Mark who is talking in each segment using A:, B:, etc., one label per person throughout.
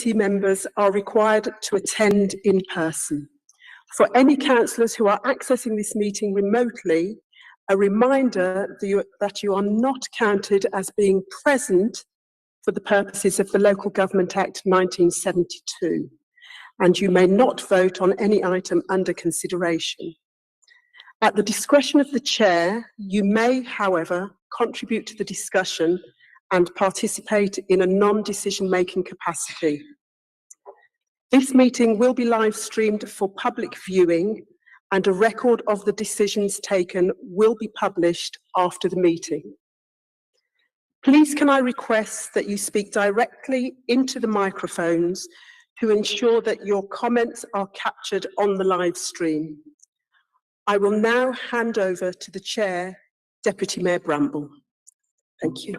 A: committee members are required to attend in person. For any councillors who are accessing this meeting remotely, a reminder that you are not counted as being present for the purposes of the Local Government Act 1972, and you may not vote on any item under consideration. At the discretion of the Chair, you may, however, contribute to the discussion and participate in a non-decision-making capacity. This meeting will be live streamed for public viewing, and a record of the decisions taken will be published after the meeting. Please can I request that you speak directly into the microphones to ensure that your comments are captured on the live stream. I will now hand over to the Chair, Deputy Mayor Bramble. Thank you.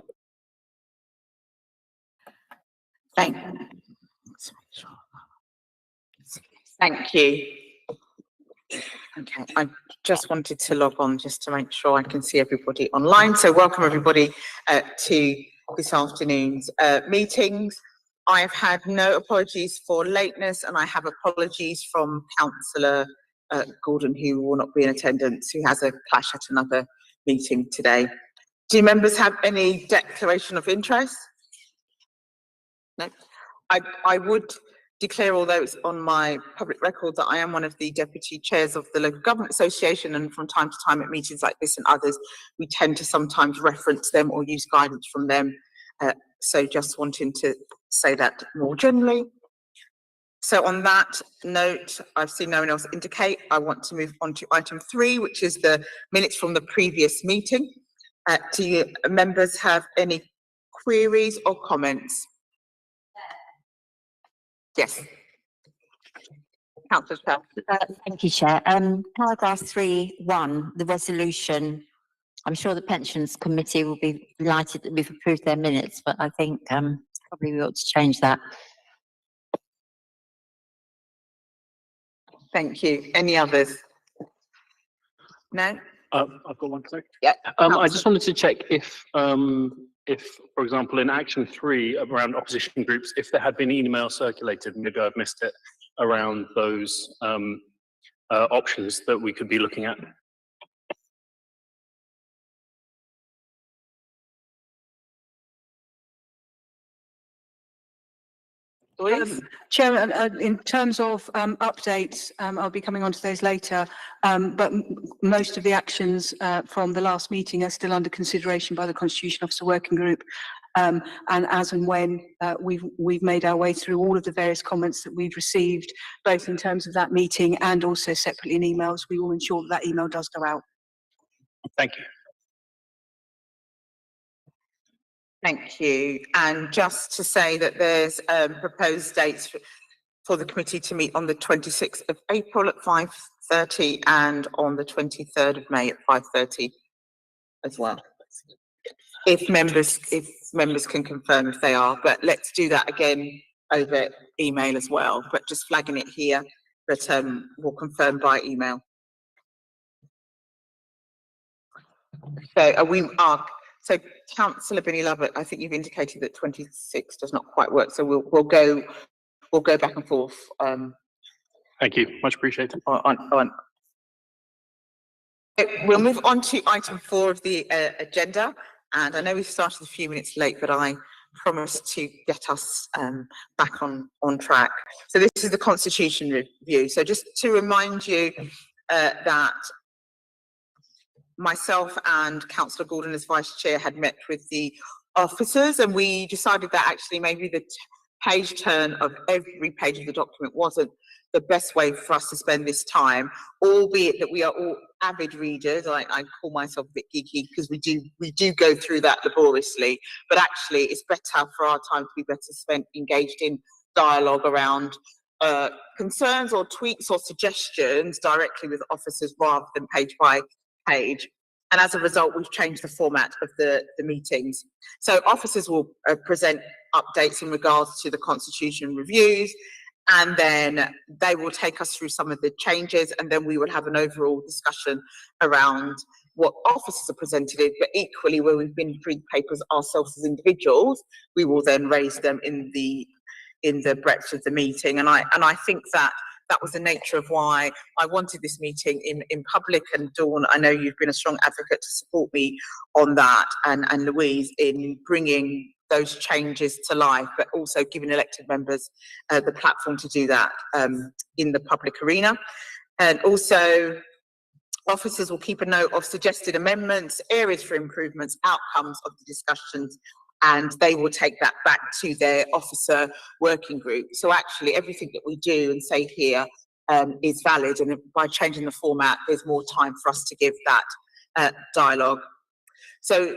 B: Thank you. Okay, I just wanted to log on just to make sure I can see everybody online. So welcome everybody to this afternoon's meetings. I've had no apologies for lateness, and I have apologies from Councillor Gordon, who will not be in attendance, who has a clash at another meeting today. Do members have any declaration of interest? No. I would declare, although it's on my public record, that I am one of the deputy chairs of the Local Government Association, and from time to time at meetings like this and others, we tend to sometimes reference them or use guidance from them. So just wanting to say that more generally. So on that note, I've seen no one else indicate. I want to move on to item 3, which is the minutes from the previous meeting. Do you members have any queries or comments? Yes. Councillor Pell.
C: Thank you, Chair. Paragraph 3.1, the resolution. I'm sure the Pensions Committee will be delighted that we've approved their minutes, but I think probably we ought to change that.
B: Thank you. Any others? No?
D: I've got one, sorry.
B: Yeah.
D: I just wanted to check if, for example, in action 3 around opposition groups, if there had been email circulated, maybe I've missed it, around those options that we could be looking at.
E: Chair, in terms of updates, I'll be coming on to those later, but most of the actions from the last meeting are still under consideration by the Constitution Officer Working Group, and as and when we've made our way through all of the various comments that we've received, both in terms of that meeting and also separately in emails, we will ensure that email does go out.
D: Thank you.
B: Thank you. And just to say that there's proposed dates for the committee to meet on the 26th of April at 5:30 and on the 23rd of May at 5:30 as well. If members can confirm if they are, but let's do that again over email as well, but just flagging it here, but we'll confirm by email. So so Councillor Binny Lovett, I think you've indicated that 26 does not quite work, so we'll go back and forth.
D: Thank you, much appreciated.
B: We'll move on to item 4 of the agenda, and I know we started a few minutes late, but I promised to get us back on track. So this is the Constitution review. So just to remind you that myself and Councillor Gordon as Vice Chair had met with the officers, and we decided that actually maybe the page turn of every page of the document wasn't the best way for us to spend this time, albeit that we are all avid readers. I call myself a bit geeky because we do go through that laboriously, but actually it's better for our time to be better spent engaged in dialogue around concerns or tweaks or suggestions directly with officers rather than page by page. And as a result, we've changed the format of the meetings. So officers will present updates in regards to the Constitution reviews, and then they will take us through some of the changes, and then we will have an overall discussion around what officers are presented in, but equally where we've been through the papers ourselves as individuals, we will then raise them in the in the breadth of the meeting. And I think that was the nature of why I wanted this meeting in public. And Dawn, I know you've been a strong advocate to support me on that, and Louise in bringing those changes to life, but also giving elected members the platform to do that in the public arena. And also, officers will keep a note of suggested amendments, areas for improvements, outcomes of the discussions, and they will take that back to their officer working group. So actually everything that we do and say here is valid, and by changing the format, there's more time for us to give that dialogue. So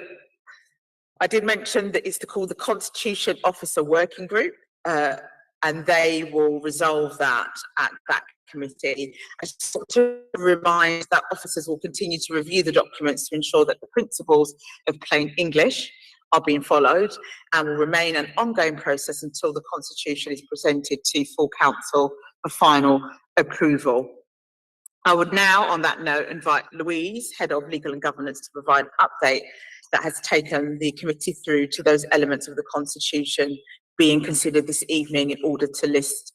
B: I did mention that it's called the Constitution Officer Working Group, and they will resolve that at that committee. I just want to remind that officers will continue to review the documents to ensure that the principles of plain English are being followed, and will remain an ongoing process until the Constitution is presented to full council for final approval. I would now, on that note, invite Louise, Head of Legal and Governance, to provide an update that has taken the committee through to those elements of the Constitution being considered this evening in order to list,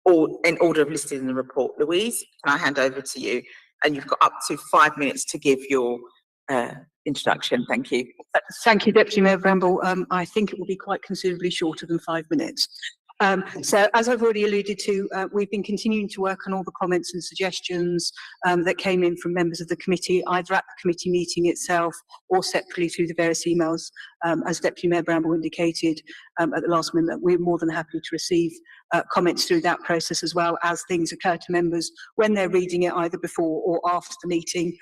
B: or in order of listed in the report. Louise, can I hand over to you? And you've got up to 5 minutes to give your introduction. Thank you.
E: Thank you, Deputy Mayor Bramble. I think it will be quite considerably shorter than 5 minutes. So as I've already alluded to, we've been continuing to work on all the comments and suggestions that came in from members of the committee, either at the committee meeting itself or separately through the various emails. As Deputy Mayor Bramble indicated at the last minute, we're more than happy to receive comments through that process, as well as things occur to members when they're reading it either before or after the meeting.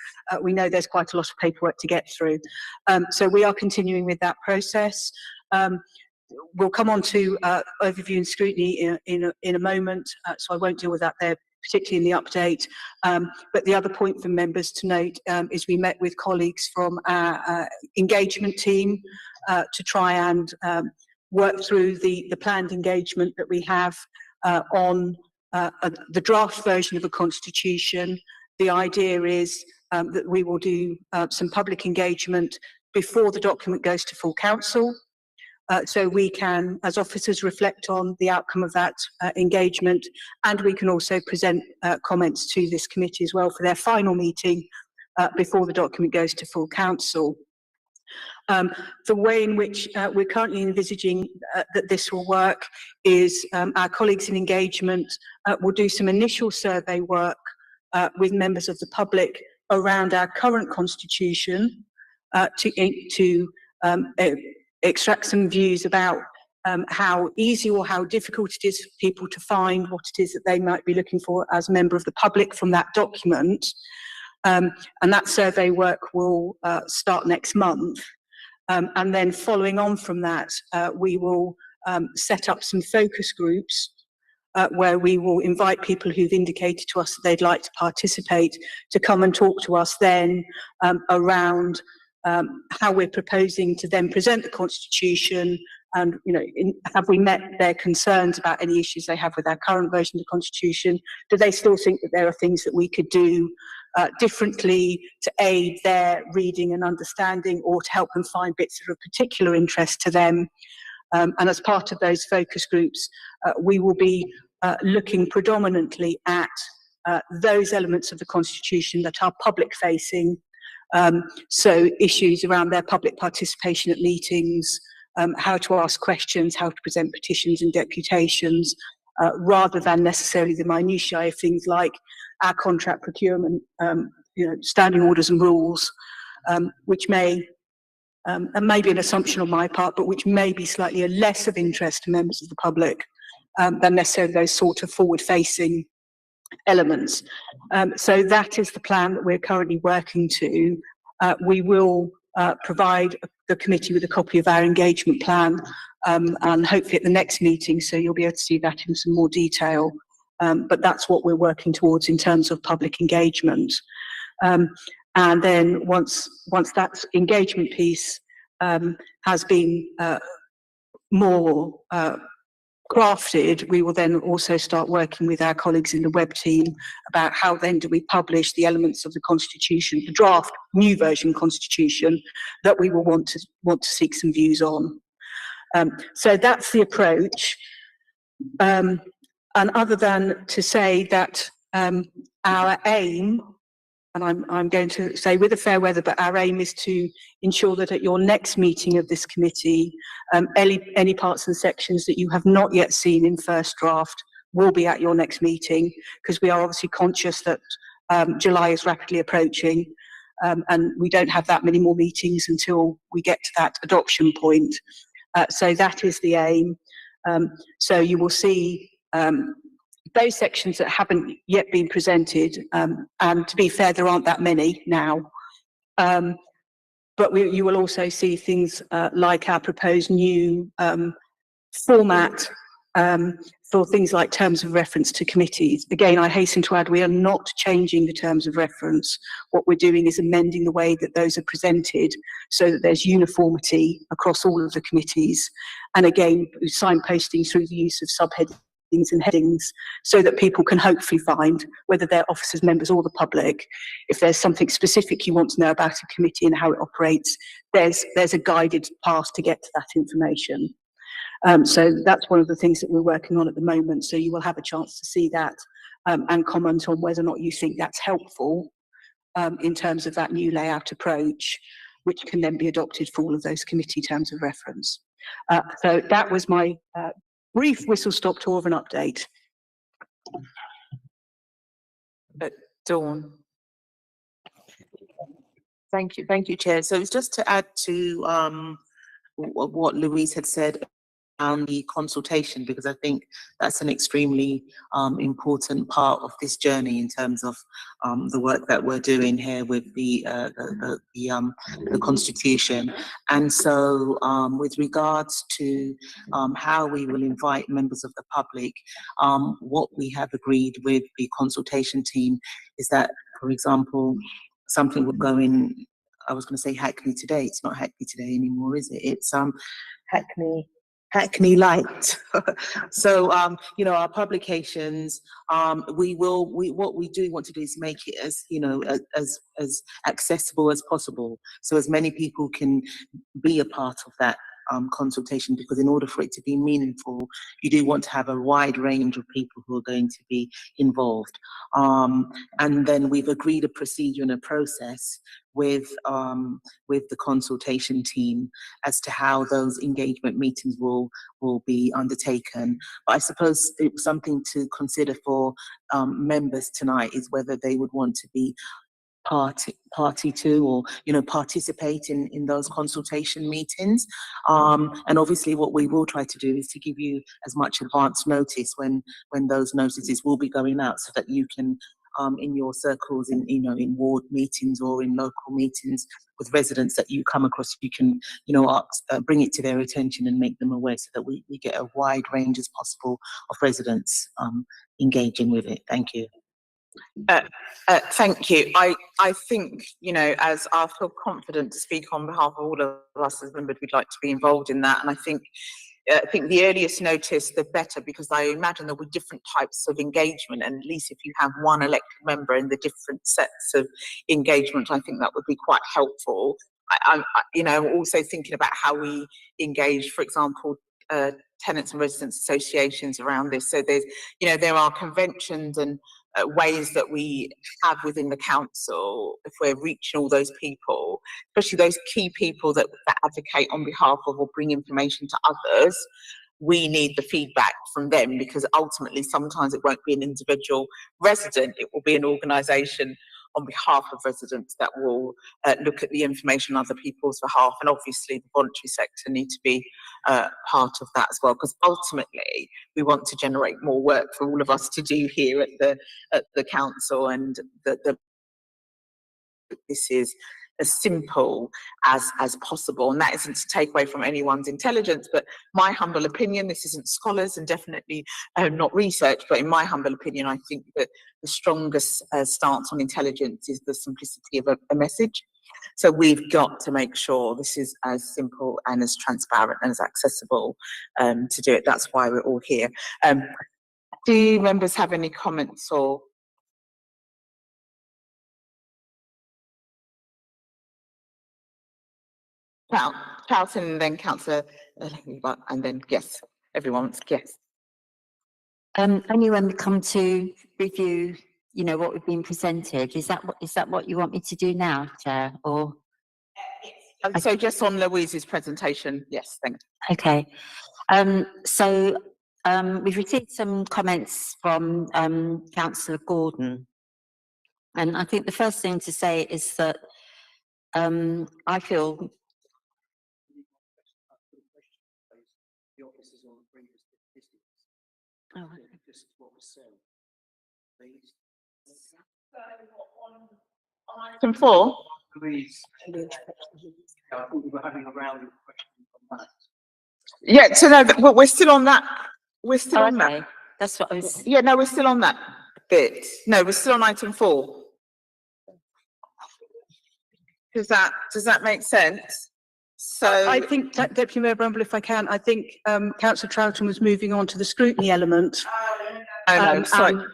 E: We know there's quite a lot of paperwork to get through. So we are continuing with that process. We'll come on to overview and scrutiny in a moment, so I won't deal with that there, particularly in the update. But the other point for members to note is we met with colleagues from our engagement team to try and work through the planned engagement that we have on the draft version of the Constitution. The idea is that we will do some public engagement before the document goes to full council. So we can, as officers, reflect on the outcome of that engagement, and we can also present comments to this committee as well for their final meeting before the document goes to full council. The way in which we're currently envisaging that this will work is our colleagues in engagement will do some initial survey work with members of the public around our current constitution to extract some views about how easy or how difficult it is for people to find what it is that they might be looking for as a member of the public from that document. And that survey work will start next month. And then following on from that, we will set up some focus groups where we will invite people who've indicated to us that they'd like to participate to come and talk to us then around how we're proposing to then present the Constitution, and have we met their concerns about any issues they have with our current version of the Constitution? Do they still think that there are things that we could do differently to aid their reading and understanding, or to help them find bits that are of particular interest to them? And as part of those focus groups, we will be looking predominantly at those elements of the Constitution that are public facing. So issues around their public participation at meetings, how to ask questions, how to present petitions and deputations, rather than necessarily the minutiae of things like our contract procurement, standing orders and rules, which may, and maybe an assumption on my part, but which may be slightly less of interest to members of the public than necessarily those sort of forward-facing elements. So that is the plan that we're currently working to. We will provide the committee with a copy of our engagement plan, and hopefully at the next meeting, so you'll be able to see that in some more detail. But that's what we're working towards in terms of public engagement. And then once that engagement piece has been more crafted, we will then also start working with our colleagues in the web team about how then do we publish the elements of the Constitution, the draft new version Constitution that we will want to seek some views on. So that's the approach. And other than to say that our aim, and I'm going to say with a fair weather, but our aim is to ensure that at your next meeting of this committee, any parts and sections that you have not yet seen in first draft will be at your next meeting, because we are obviously conscious that July is rapidly approaching, and we don't have that many more meetings until we get to that adoption point. So that is the aim. So you will see those sections that haven't yet been presented, and to be fair, there aren't that many now. But you will also see things like our proposed new format for things like terms of reference to committees. Again, I hasten to add, we are not changing the terms of reference. What we're doing is amending the way that those are presented so that there's uniformity across all of the committees. And again, signposting through the use of subheadings and headings so that people can hopefully find, whether they're officers, members or the public, if there's something specific you want to know about a committee and how it operates, there's a guided path to get to that information. So that's one of the things that we're working on at the moment. So you will have a chance to see that and comment on whether or not you think that's helpful in terms of that new layout approach, which can then be adopted for all of those committee terms of reference. So that was my brief whistle-stop tour of an update.
B: Dawn.
F: Thank you, Chair. So it's just to add to what Louise had said around the consultation, because I think that's an extremely important part of this journey in terms of the work that we're doing here with the Constitution. And so with regards to how we will invite members of the public, what we have agreed with the consultation team is that, for example, something would go in, I was going to say Hackney Today. It's not Hackney Today anymore, is it? It's Hackney Light. So, you know, our publications, what we do want to do is make it as, you know, as accessible as possible. So as many people can be a part of that consultation, because in order for it to be meaningful, you do want to have a wide range of people who are going to be involved. And then we've agreed a procedure and a process with the consultation team as to how those engagement meetings will be undertaken. But I suppose something to consider for members tonight is whether they would want to be party to, or, you know, participate in those consultation meetings. And obviously what we will try to do is to give you as much advance notice when those notices will be going out, so that you can in your circles, in, you know, in ward meetings or in local meetings with residents that you come across, you can, you know, bring it to their attention and make them aware, so that we get a wide range as possible of residents engaging with it. Thank you.
B: Thank you. I think, you know, as I feel confident to speak on behalf of all of us as members, we'd like to be involved in that. And I think the earliest notice, the better, because I imagine there'll be different types of engagement. And at least if you have one elected member in the different sets of engagement, I think that would be quite helpful. I'm you know, also thinking about how we engage, for example, tenants and residents associations around this. So there's, you know, there are conventions and ways that we have within the council, if we're reaching all those people, especially those key people that advocate on behalf of or bring information to others, we need the feedback from them, because ultimately sometimes it won't be an individual resident, it will be an organisation on behalf of residents that will look at the information on other people's behalf. And obviously the voluntary sector need to be part of that as well, because ultimately we want to generate more work for all of us to do here at the council, and this is as simple as possible. And that isn't to take away from anyone's intelligence, but my humble opinion, this isn't scholars and definitely not research, but in my humble opinion, I think that the strongest stance on intelligence is the simplicity of a message. So we've got to make sure this is as simple and as transparent and as accessible to do it. That's why we're all here. Do members have any comments or? Charlton and then Councillor, and then yes, everyone's yes.
C: Only when we come to review, you know, what we've been presented. Is that what you want me to do now, Chair? Or
B: So just on Louise's presentation, yes, thank you.
C: okay. We've received some comments from Councillor Gordon, and I think the first thing to say is that I feel. Oh, okay.
B: Item 4. Yeah, so no, well, we're still on that. We're still on
C: Okay,
B: that.
C: that's what I was.
B: Yeah, no, we're still on that bit. No, we're still on item 4. Does that make sense? So
E: I think, Deputy Mayor Bramble, if I can, I think Councillor Troughton was moving on to the scrutiny element.
B: sorry.
E: And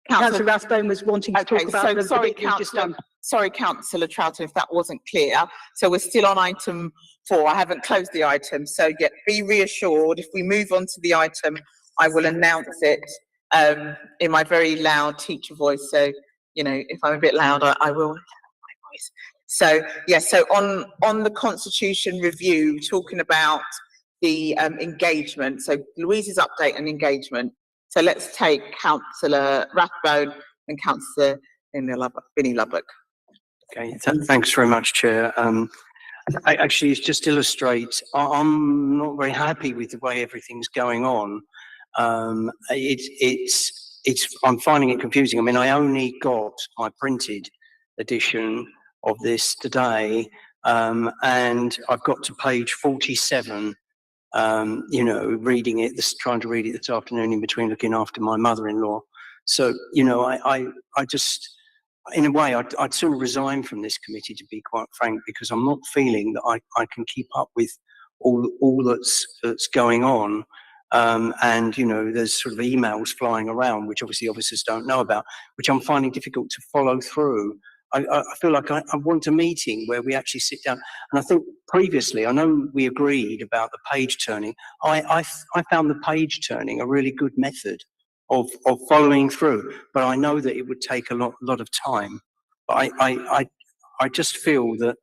E: Councillor Rathbone was wanting to talk about the bit we've just done.
B: Sorry, Councillor Troughton, if that wasn't clear. So we're still on item 4. I haven't closed the item. So yeah, be reassured. If we move on to the item, I will announce it in my very loud teacher voice. So, you know, if I'm a bit louder, I will my voice. So yeah, so on the Constitution review, talking about the engagement. So Louise's update and engagement. So let's take Councillor Rathbone and Councillor Vinnie Lubbock.
G: Okay, thanks very much, Chair. Actually, it just illustrates I'm not very happy with the way everything's going on. I'm finding it confusing. I mean, I only got my printed edition of this today, and I've got to page 47. You know, reading it, trying to read it this afternoon in between looking after my mother-in-law. So, you know, I just, in a way, I'd sort of resign from this committee, to be quite frank, because I'm not feeling that I can keep up with all that's going on. And, you know, there's sort of emails flying around, which obviously officers don't know about, which I'm finding difficult to follow through. I feel like I want a meeting where we actually sit down. And I think previously, I know we agreed about the page turning. I found the page turning a really good method of following through, but I know that it would take a lot of time. But I just feel that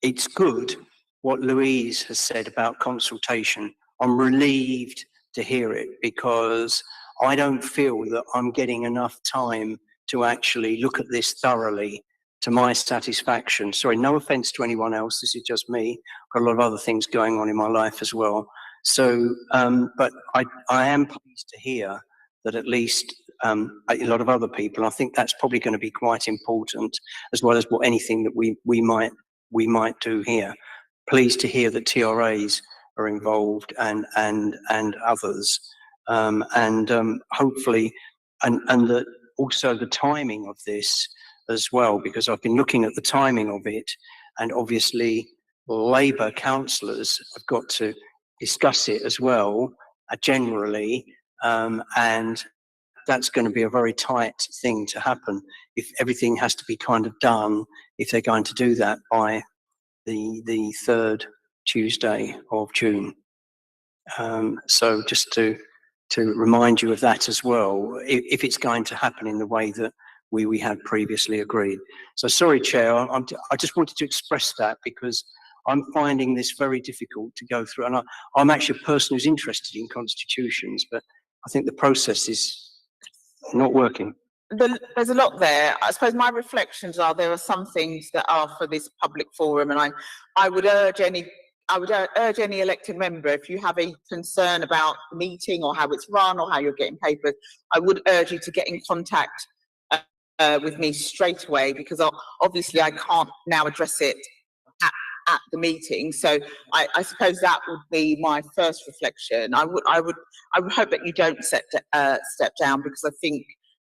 G: it's good what Louise has said about consultation. I'm relieved to hear it, because I don't feel that I'm getting enough time to actually look at this thoroughly to my satisfaction. Sorry, no offence to anyone else, this is just me. Got a lot of other things going on in my life as well. So, but I am pleased to hear that at least a lot of other people, I think that's probably going to be quite important, as well as anything that we might do here. Pleased to hear that TRAs are involved and others, and hopefully, and that also the timing of this as well, because I've been looking at the timing of it, and obviously Labour councillors have got to discuss it as well, generally, and that's going to be a very tight thing to happen if everything has to be kind of done, if they're going to do that by the 3rd Tuesday of June. So just to remind you of that as well, if it's going to happen in the way that we had previously agreed. So sorry, Chair, I just wanted to express that, because I'm finding this very difficult to go through, and I'm actually a person who's interested in constitutions, but I think the process is not working.
B: There's a lot there. I suppose my reflections are there are some things that are for this public forum, and I would urge any elected member, if you have a concern about the meeting or how it's run or how you're getting papers, I would urge you to get in contact with me straight away, because obviously I can't now address it at the meeting. So I suppose that would be my first reflection. I would hope that you don't step down, because I think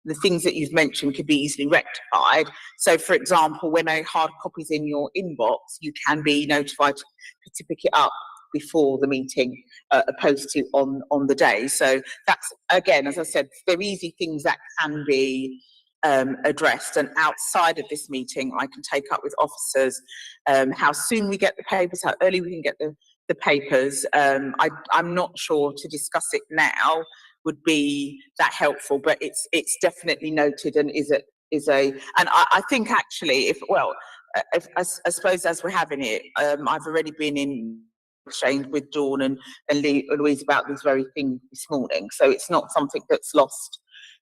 B: the things that you've mentioned could be easily rectified. So, for example, when a hard copy is in your inbox, you can be notified to pick it up before the meeting, opposed to on the day. So that's, again, as I said, they're easy things that can be addressed. And outside of this meeting, I can take up with officers how soon we get the papers, how early we can get the papers. I'm not sure to discuss it now, would be that helpful, but it's definitely noted and is and I think actually I suppose as we're having it, I've already been in exchange with Dawn and Louise about this very thing this morning, so it's not something that's lost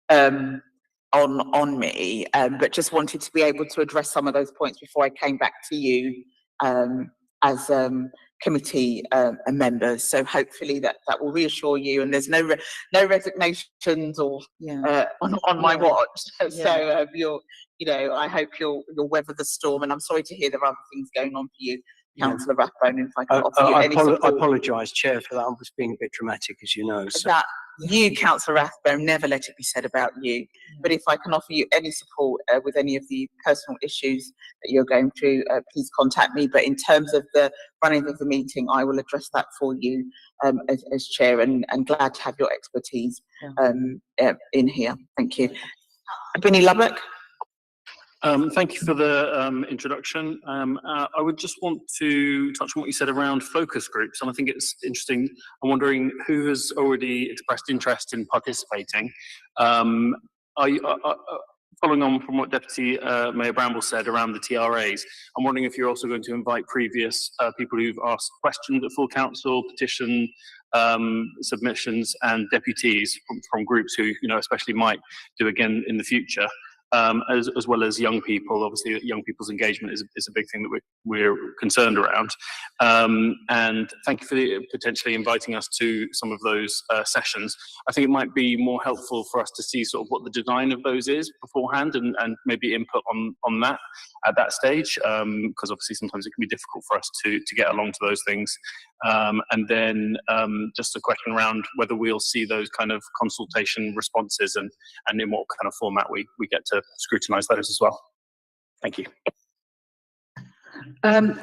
B: on me, but just wanted to be able to address some of those points before I came back to you as committee members. So hopefully that will reassure you, and there's no resignations or on my watch. So I hope you'll weather the storm. And I'm sorry to hear there are other things going on for you, Councillor Rathbone. If I can offer you any support.
G: I apologise, Chair, for that. I was being a bit dramatic, as you know. So.
B: That you, Councillor Rathbone, never let it be said about you. But if I can offer you any support with any of the personal issues that you're going through, please contact me. But in terms of the running of the meeting, I will address that for you as chair, and glad to have your expertise in here. Thank you. Binny Lubbock.
D: Thank you for the introduction. I would just want to touch on what you said around focus groups, and I think it's interesting. I'm wondering who has already expressed interest in participating. Following on from what Deputy Mayor Bramble said around the TRAs, I'm wondering if you're also going to invite previous people who've asked questions at full council, petition submissions, and deputies from groups who, especially might do again in the future. As well as young people. Obviously, young people's engagement is a big thing that we're concerned around. And thank you for potentially inviting us to some of those sessions. I think it might be more helpful for us to see sort of what the design of those is beforehand, and maybe input on that at that stage, because obviously sometimes it can be difficult for us to get along to those things. And then just a question around whether we'll see those kind of consultation responses and in what kind of format we get to scrutinise those as well. Thank you.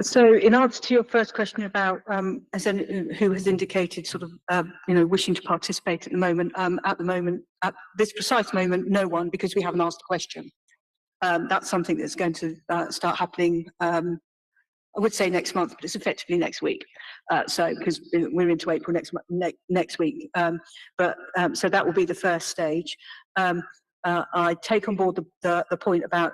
E: So in answer to your first question about who has indicated sort of wishing to participate at the moment, at this precise moment, no one, because we haven't asked a question. That's something that's going to start happening. I would say next month, but it's effectively next week. So because we're into April next week. So that will be the first stage. I take on board the point about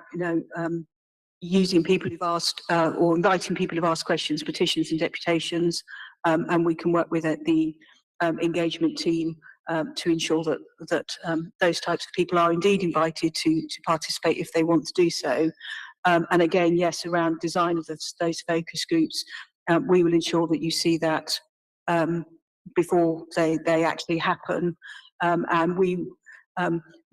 E: using people who've asked or inviting people who've asked questions, petitions, and deputations, and we can work with the engagement team to ensure that those types of people are indeed invited to participate if they want to do so. And again, yes, around design of those focus groups, we will ensure that you see that before they actually happen. And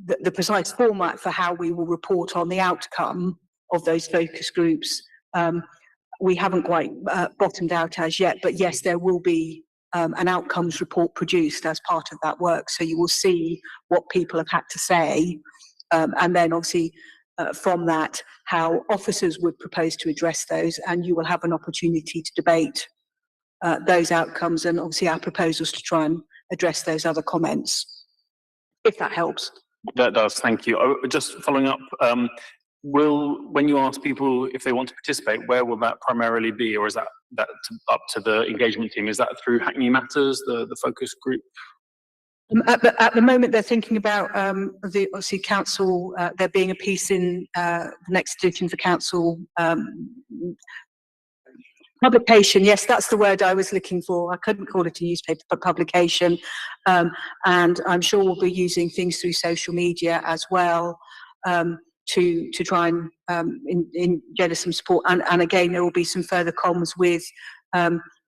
E: the precise format for how we will report on the outcome of those focus groups, we haven't quite bottomed out as yet, but yes, there will be an outcomes report produced as part of that work. So you will see what people have had to say, and then obviously from that, how officers would propose to address those, and you will have an opportunity to debate those outcomes and obviously our proposals to try and address those other comments, if that helps.
D: That does, thank you. Just following up, when you ask people if they want to participate, where will that primarily be, or is that up to the engagement team? Is that through Hackney Matters, the focus group?
E: At the moment, they're thinking about obviously council. There being a piece in the next edition for council publication. Yes, that's the word I was looking for. I couldn't call it a newspaper, but publication. And I'm sure we'll be using things through social media as well to try and engender some support. And again, there will be some further comms with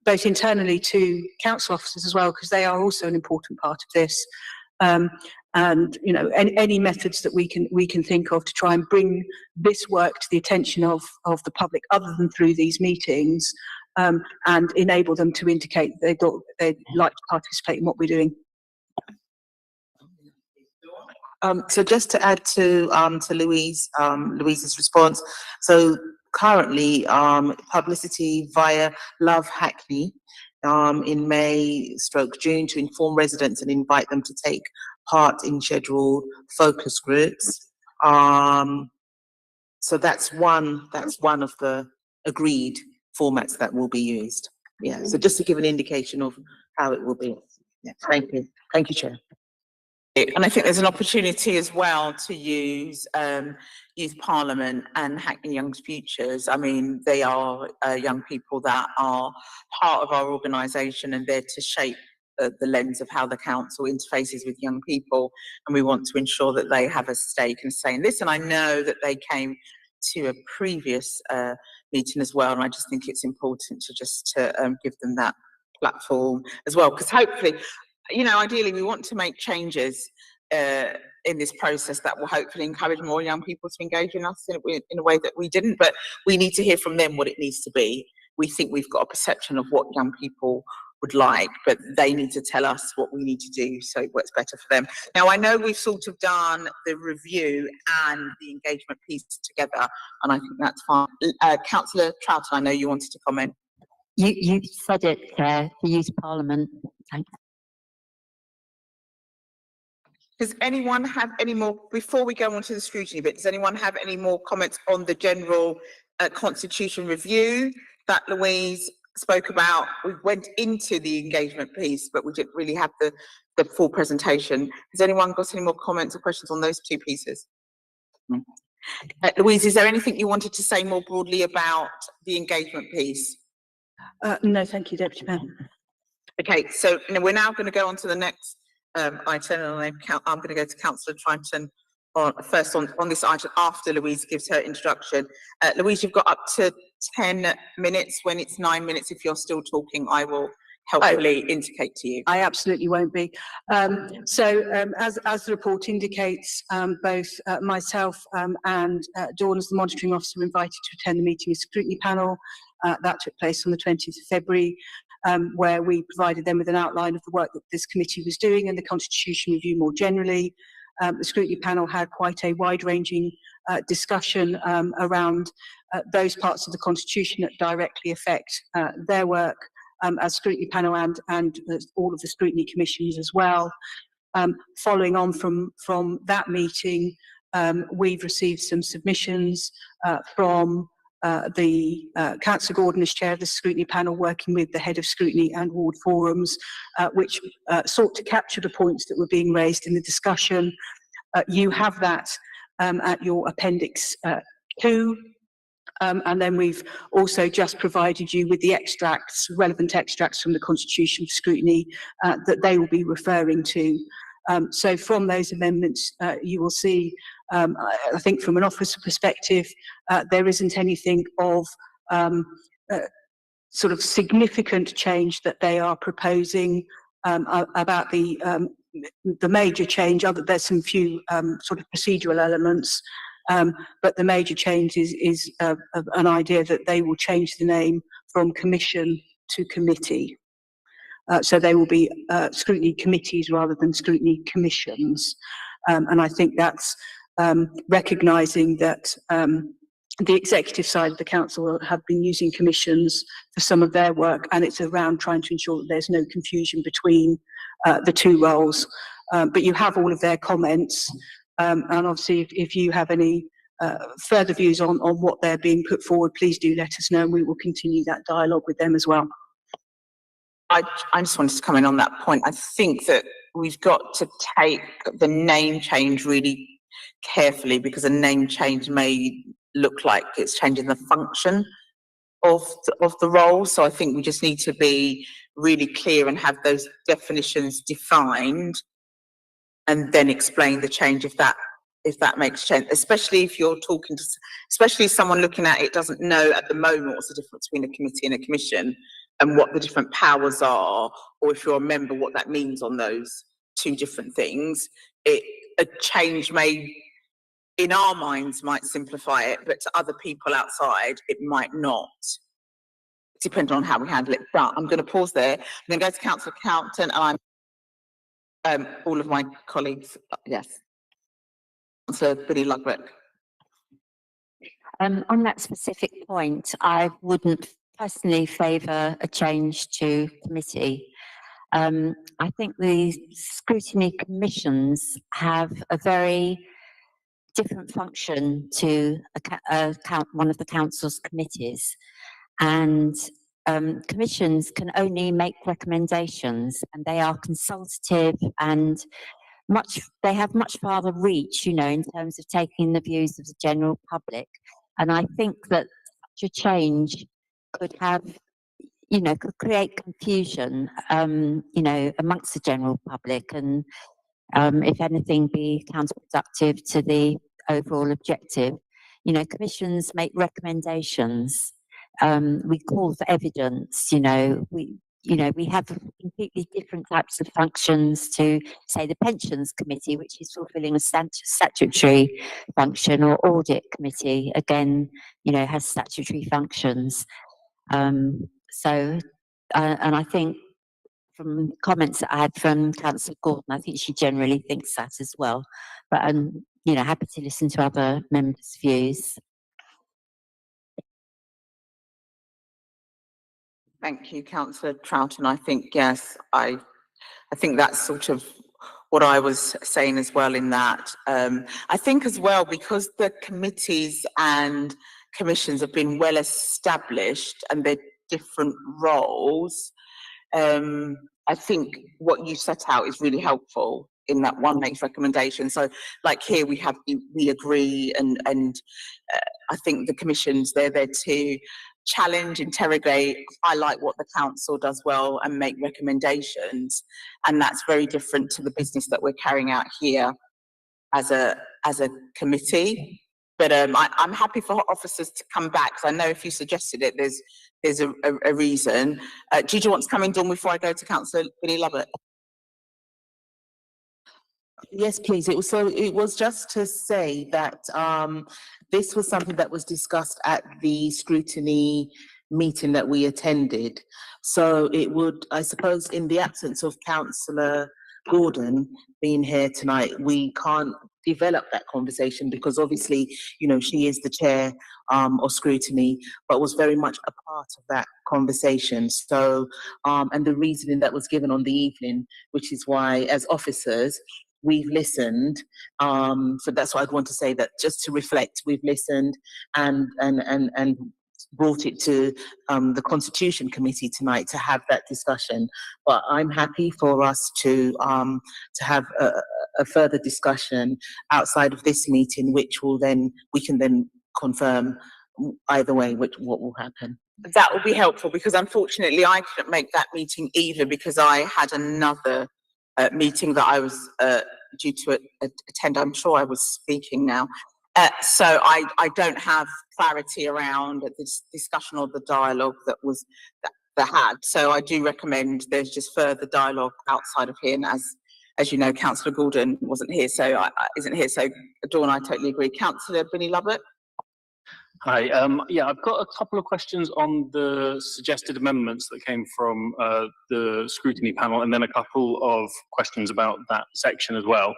E: both internally to council officers as well, because they are also an important part of this. And any methods that we can think of to try and bring this work to the attention of the public, other than through these meetings, and enable them to indicate they'd like to participate in what we're doing.
F: So just to add to Louise's response, so currently publicity via Love Hackney in May/June to inform residents and invite them to take part in scheduled focus groups. So that's one of the agreed formats that will be used. Yeah. So just to give an indication of how it will be. Yeah. Thank you. Thank you, Chair.
B: And I think there's an opportunity as well to use Youth Parliament and Hackney Young's Futures. I mean, they are young people that are part of our organisation and there to shape the lens of how the council interfaces with young people, and we want to ensure that they have a stake and say in this. And I know that they came to a previous meeting as well, and I just think it's important to just give them that platform as well, because hopefully, you know, ideally we want to make changes in this process that will hopefully encourage more young people to engage in us in a way that we didn't, but we need to hear from them what it needs to be. We think we've got a perception of what young people would like, but they need to tell us what we need to do so it works better for them. Now, I know we've sort of done the review and the engagement piece together, and I think that's fine. Councillor Troughton, I know you wanted to comment.
C: You said it, the Youth Parliament. Thanks.
B: Does anyone have any more, before we go on to the scrutiny bit, does anyone have any more comments on the general constitution review that Louise spoke about? We went into the engagement piece, but we didn't really have the full presentation. Has anyone got any more comments or questions on those two pieces? Louise, is there anything you wanted to say more broadly about the engagement piece?
E: No, thank you, Deputy Mayor.
B: Okay, so we're now going to go on to the next item, and I'm going to go to Councillor Triton first on this item after Louise gives her introduction. Louise, you've got up to 10 minutes. When it's 9 minutes, if you're still talking, I will helpfully indicate to you.
E: I absolutely won't be. As the report indicates, both myself and Dawn, as the monitoring officer, were invited to attend the meeting of the scrutiny panel. That took place on the 20th of February, where we provided them with an outline of the work that this committee was doing and the constitution review more generally. The scrutiny panel had quite a wide-ranging discussion around those parts of the constitution that directly affect their work as scrutiny panel and all of the scrutiny commissions as well. Following on from that meeting, we've received some submissions from the Councillor Gordon as chair of the scrutiny panel, working with the head of scrutiny and ward forums, which sought to capture the points that were being raised in the discussion. You have that at your appendix 2. And then we've also just provided you with the extracts, relevant extracts from the Constitution for Scrutiny that they will be referring to. So from those amendments, you will see, I think from an officer perspective, there isn't anything of sort of significant change that they are proposing about the major change. There's some few sort of procedural elements. But the major change is an idea that they will change the name from commission to committee. So they will be scrutiny committees rather than scrutiny commissions. And I think that's recognising that the executive side of the council have been using commissions for some of their work, and it's around trying to ensure that there's no confusion between the two roles. But you have all of their comments. And obviously, if you have any further views on what they're being put forward, please do let us know, and we will continue that dialogue with them as well.
B: I just wanted to comment on that point. I think that we've got to take the name change really carefully, because a name change may look like it's changing the function of the role. So I think we just need to be really clear and have those definitions defined, and then explain the change if that makes sense, especially if you're talking to, especially someone looking at it doesn't know at the moment what's the difference between a committee and a commission and what the different powers are, or if you're a member, what that means on those two different things. A change may, in our minds, might simplify it, but to other people outside, it might not, depending on how we handle it. But I'm going to pause there. I'm going to go to Councillor Coughton, and all of my colleagues, yes. So, Billy Ludwig.
C: On that specific point, I wouldn't personally favour a change to committee. I think the scrutiny commissions have a very different function to one of the council's committees, and commissions can only make recommendations, and they are consultative and they have much farther reach, in terms of taking the views of the general public. And I think that such a change could have, could create confusion, amongst the general public, and if anything, be counterproductive to the overall objective. Commissions make recommendations. We call for evidence. We have completely different types of functions to, say, the Pensions Committee, which is fulfilling a statutory function, or Audit Committee, again, has statutory functions. And I think from comments that I had from Councillor Gordon, I think she generally thinks that as well. But I'm, happy to listen to other members' views.
B: Thank you, Councillor Troughton. I think, yes, I think that's sort of what I was saying as well in that. I think as well, because the committees and commissions have been well established and they're different roles, I think what you set out is really helpful in that one makes recommendation. So like here we agree, and I think the commissions, they're there to challenge, interrogate, highlight what the council does well and make recommendations. And that's very different to the business that we're carrying out here as a committee. But I'm happy for officers to come back, because I know if you suggested it, there's a reason. Gigi wants to come in, Dawn, before I go to Councillor Billy Lovett.
F: Yes, please. It was just to say that this was something that was discussed at the scrutiny meeting that we attended. So it would, I suppose, in the absence of Councillor Gordon being here tonight, we can't develop that conversation, because obviously, she is the chair of scrutiny, but was very much a part of that conversation. So, and the reasoning that was given on the evening, which is why, as officers, we've listened. So that's what I'd want to say, that just to reflect, we've listened and brought it to the Constitution Committee tonight to have that discussion. But I'm happy for us to have a further discussion outside of this meeting, which will we can then confirm either way what will happen.
B: That will be helpful, because unfortunately I couldn't make that meeting either, because I had another meeting that I was due to attend. I'm sure I was speaking now. So I don't have clarity around this discussion or the dialogue that had. So I do recommend there's just further dialogue outside of here. And as you know, Councillor Gordon isn't here. So Dawn, I totally agree. Councillor Billy Lovett.
D: Hi. Yeah, I've got a couple of questions on the suggested amendments that came from the scrutiny panel, and then a couple of questions about that section as well.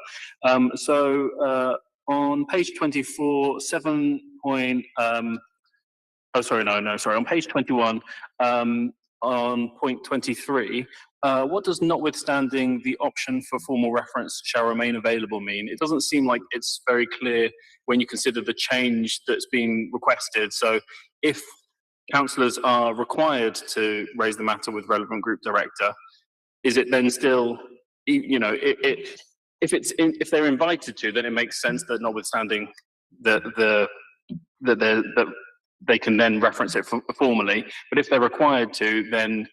D: On page 24, on page 21, on point 23, what does notwithstanding the option for formal reference shall remain available mean? It doesn't seem like it's very clear when you consider the change that's been requested. So if councillors are required to raise the matter with relevant group director, is it then still, if they're invited to, then it makes sense that notwithstanding that they can then reference it formally. But if they're required to, then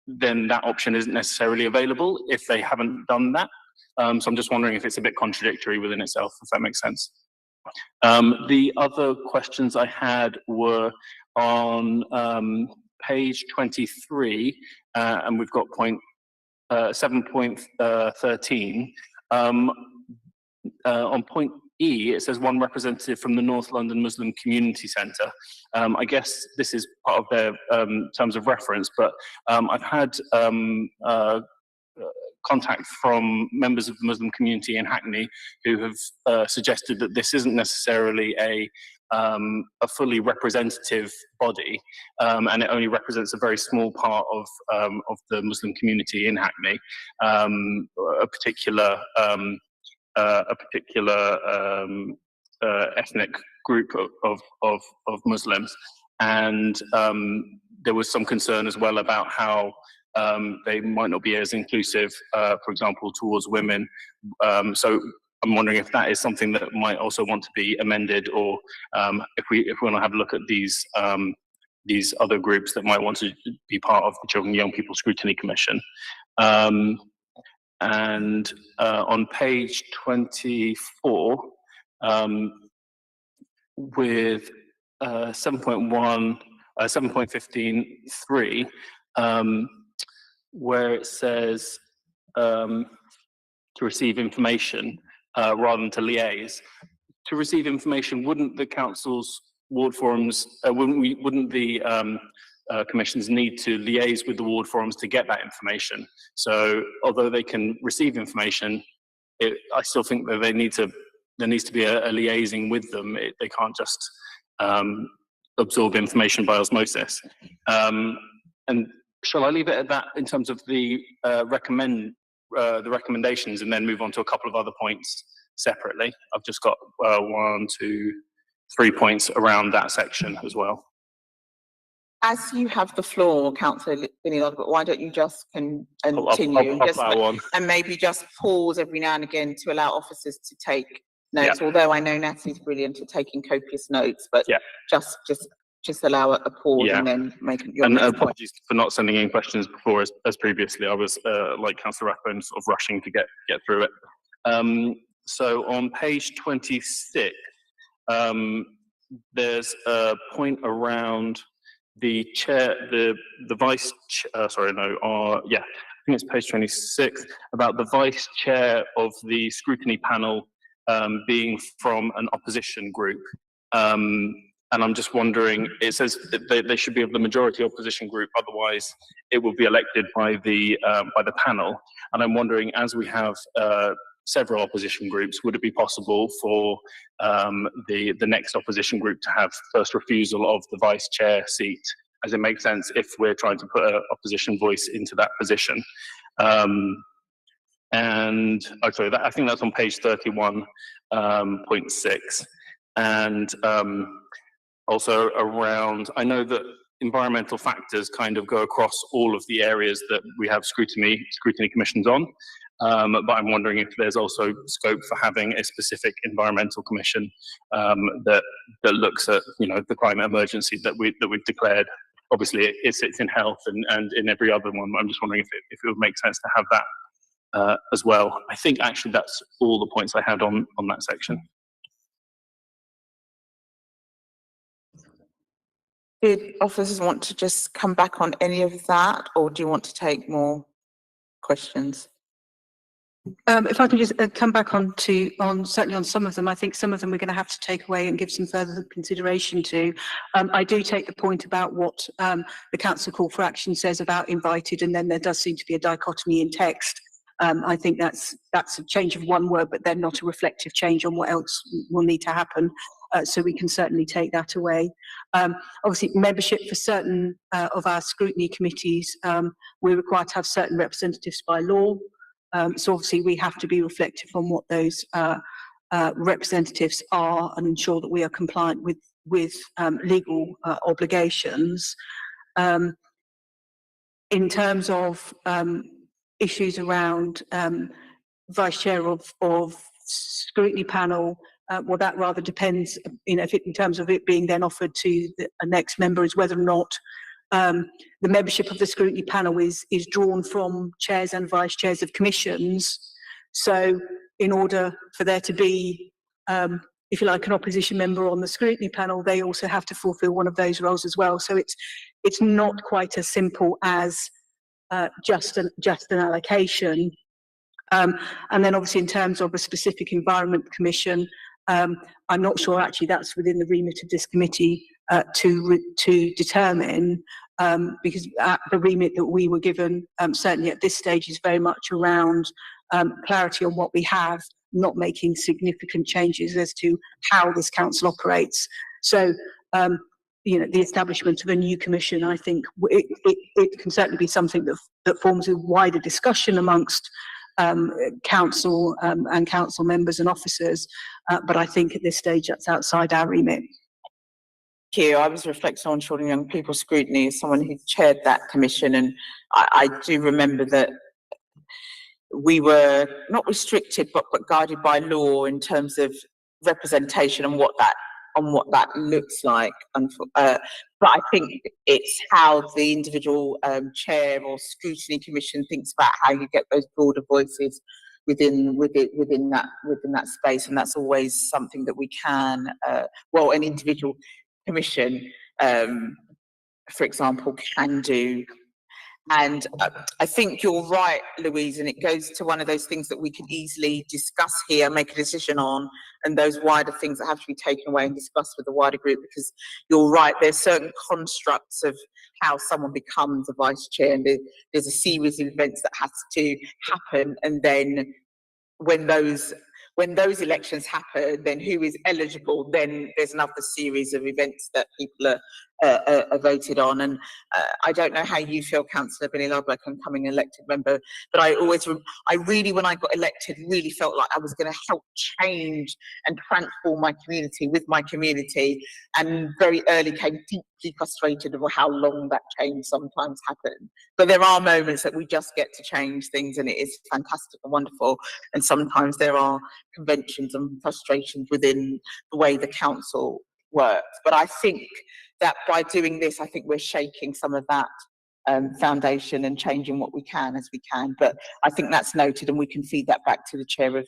D: that option isn't necessarily available if they haven't done that. So I'm just wondering if it's a bit contradictory within itself, if that makes sense. The other questions I had were on page 23, and we've got point 7.13. On point E, it says one representative from the North London Muslim Community Centre. I guess this is part of their terms of reference, but I've had contact from members of the Muslim community in Hackney who have suggested that this isn't necessarily a fully representative body, and it only represents a very small part of the Muslim community in Hackney, a particular ethnic group of Muslims. And there was some concern as well about how they might not be as inclusive, for example, towards women. So I'm wondering if that is something that might also want to be amended, or if we want to have a look at these other groups that might want to be part of the Children and Young People Scrutiny Commission. And on page 24, with 7.1, 7.15.3, where it says to receive information rather than to liaise. To receive information, wouldn't the council's ward forums, wouldn't the commissions need to liaise with the ward forums to get that information? So although they can receive information, I still think that there needs to be a liaising with them. They can't just absorb information by osmosis. And shall I leave it at that in terms of the recommendations, and then move on to a couple of other points separately? I've just got 1, 2, 3 points around that section as well.
B: As you have the floor, Councillor Vinnie, but why don't you just continue and maybe just pause every now and again to allow officers to take notes? Yeah. Although I know Natalie's brilliant at taking copious notes, but yeah, just allow a pause, yeah, and then make your
D: and apologies for not sending in questions before, as previously I was like Councillor Rathbone, sort of rushing to get through it. So on page 26, there's a point around the chair, the vice. Sorry, no. Yeah, I think it's page 26 about the vice chair of the scrutiny panel being from an opposition group. And I'm just wondering, it says that they should be of the majority opposition group, otherwise it will be elected by the panel. And I'm wondering, as we have several opposition groups, would it be possible for the next opposition group to have first refusal of the vice chair seat, as it makes sense if we're trying to put an opposition voice into that position? And sorry, I think that's on page 31.6. And also around, I know that environmental factors kind of go across all of the areas that we have scrutiny commissions on, but I'm wondering if there's also scope for having a specific environmental commission that looks at, you know, the climate emergency that we've declared. Obviously, it sits in health and in every other one. I'm just wondering if it would make sense to have that as well. I think actually that's all the points I had on that section.
B: Did officers want to just come back on any of that, or do you want to take more questions?
E: If I can just come back certainly on some of them. I think some of them we're going to have to take away and give some further consideration to. I do take the point about what the Council Call for Action says about invited, and then there does seem to be a dichotomy in text. I think that's a change of one word, but then not a reflective change on what else will need to happen. So we can certainly take that away. Obviously, membership for certain of our scrutiny committees, we're required to have certain representatives by law. So obviously we have to be reflective on what those representatives are and ensure that we are compliant with legal obligations. In terms of issues around vice chair of scrutiny panel, well, that rather depends, you know, in terms of it being then offered to a next member, is whether or not the membership of the scrutiny panel is drawn from chairs and vice chairs of commissions. So in order for there to be, if you like, an opposition member on the scrutiny panel, they also have to fulfil one of those roles as well. So it's not quite as simple as just an allocation. And then obviously in terms of a specific environment commission, I'm not sure actually that's within the remit of this committee to determine, because the remit that we were given, certainly at this stage, is very much around clarity on what we have, not making significant changes as to how this council operates. So, you know, the establishment of a new commission, I think it can certainly be something that forms a wider discussion amongst council and council members and officers, but I think at this stage that's outside our remit.
B: you. I was reflecting on Children and Young People Scrutiny as someone who chaired that commission, and I do remember that we were not restricted but guided by law in terms of representation and what that looks like. But I think it's how the individual chair or scrutiny commission thinks about how you get those broader voices within that space, and that's always something that we can an individual commission, for example, can do. And I think you're right, Louise, and it goes to one of those things that we can easily discuss here, make a decision on, and those wider things that have to be taken away and discussed with the wider group, because you're right, there's certain constructs of how someone becomes a vice chair, and there's a series of events that has to happen, and then when those elections happen, then who is eligible, then there's another series of events that people are voted on. And I don't know how you feel, Councillor Binny Ludwig, and coming elected member, but I really, when I got elected, really felt like I was going to help change and transform my community with my community, and very early came deeply frustrated over how long that change sometimes happened. But there are moments that we just get to change things, and it is fantastic and wonderful. And sometimes there are conventions and frustrations within the way the council works. But I think that by doing this, I think we're shaking some of that foundation and changing what we can as we can. But I think that's noted, and we can feed that back to the chair of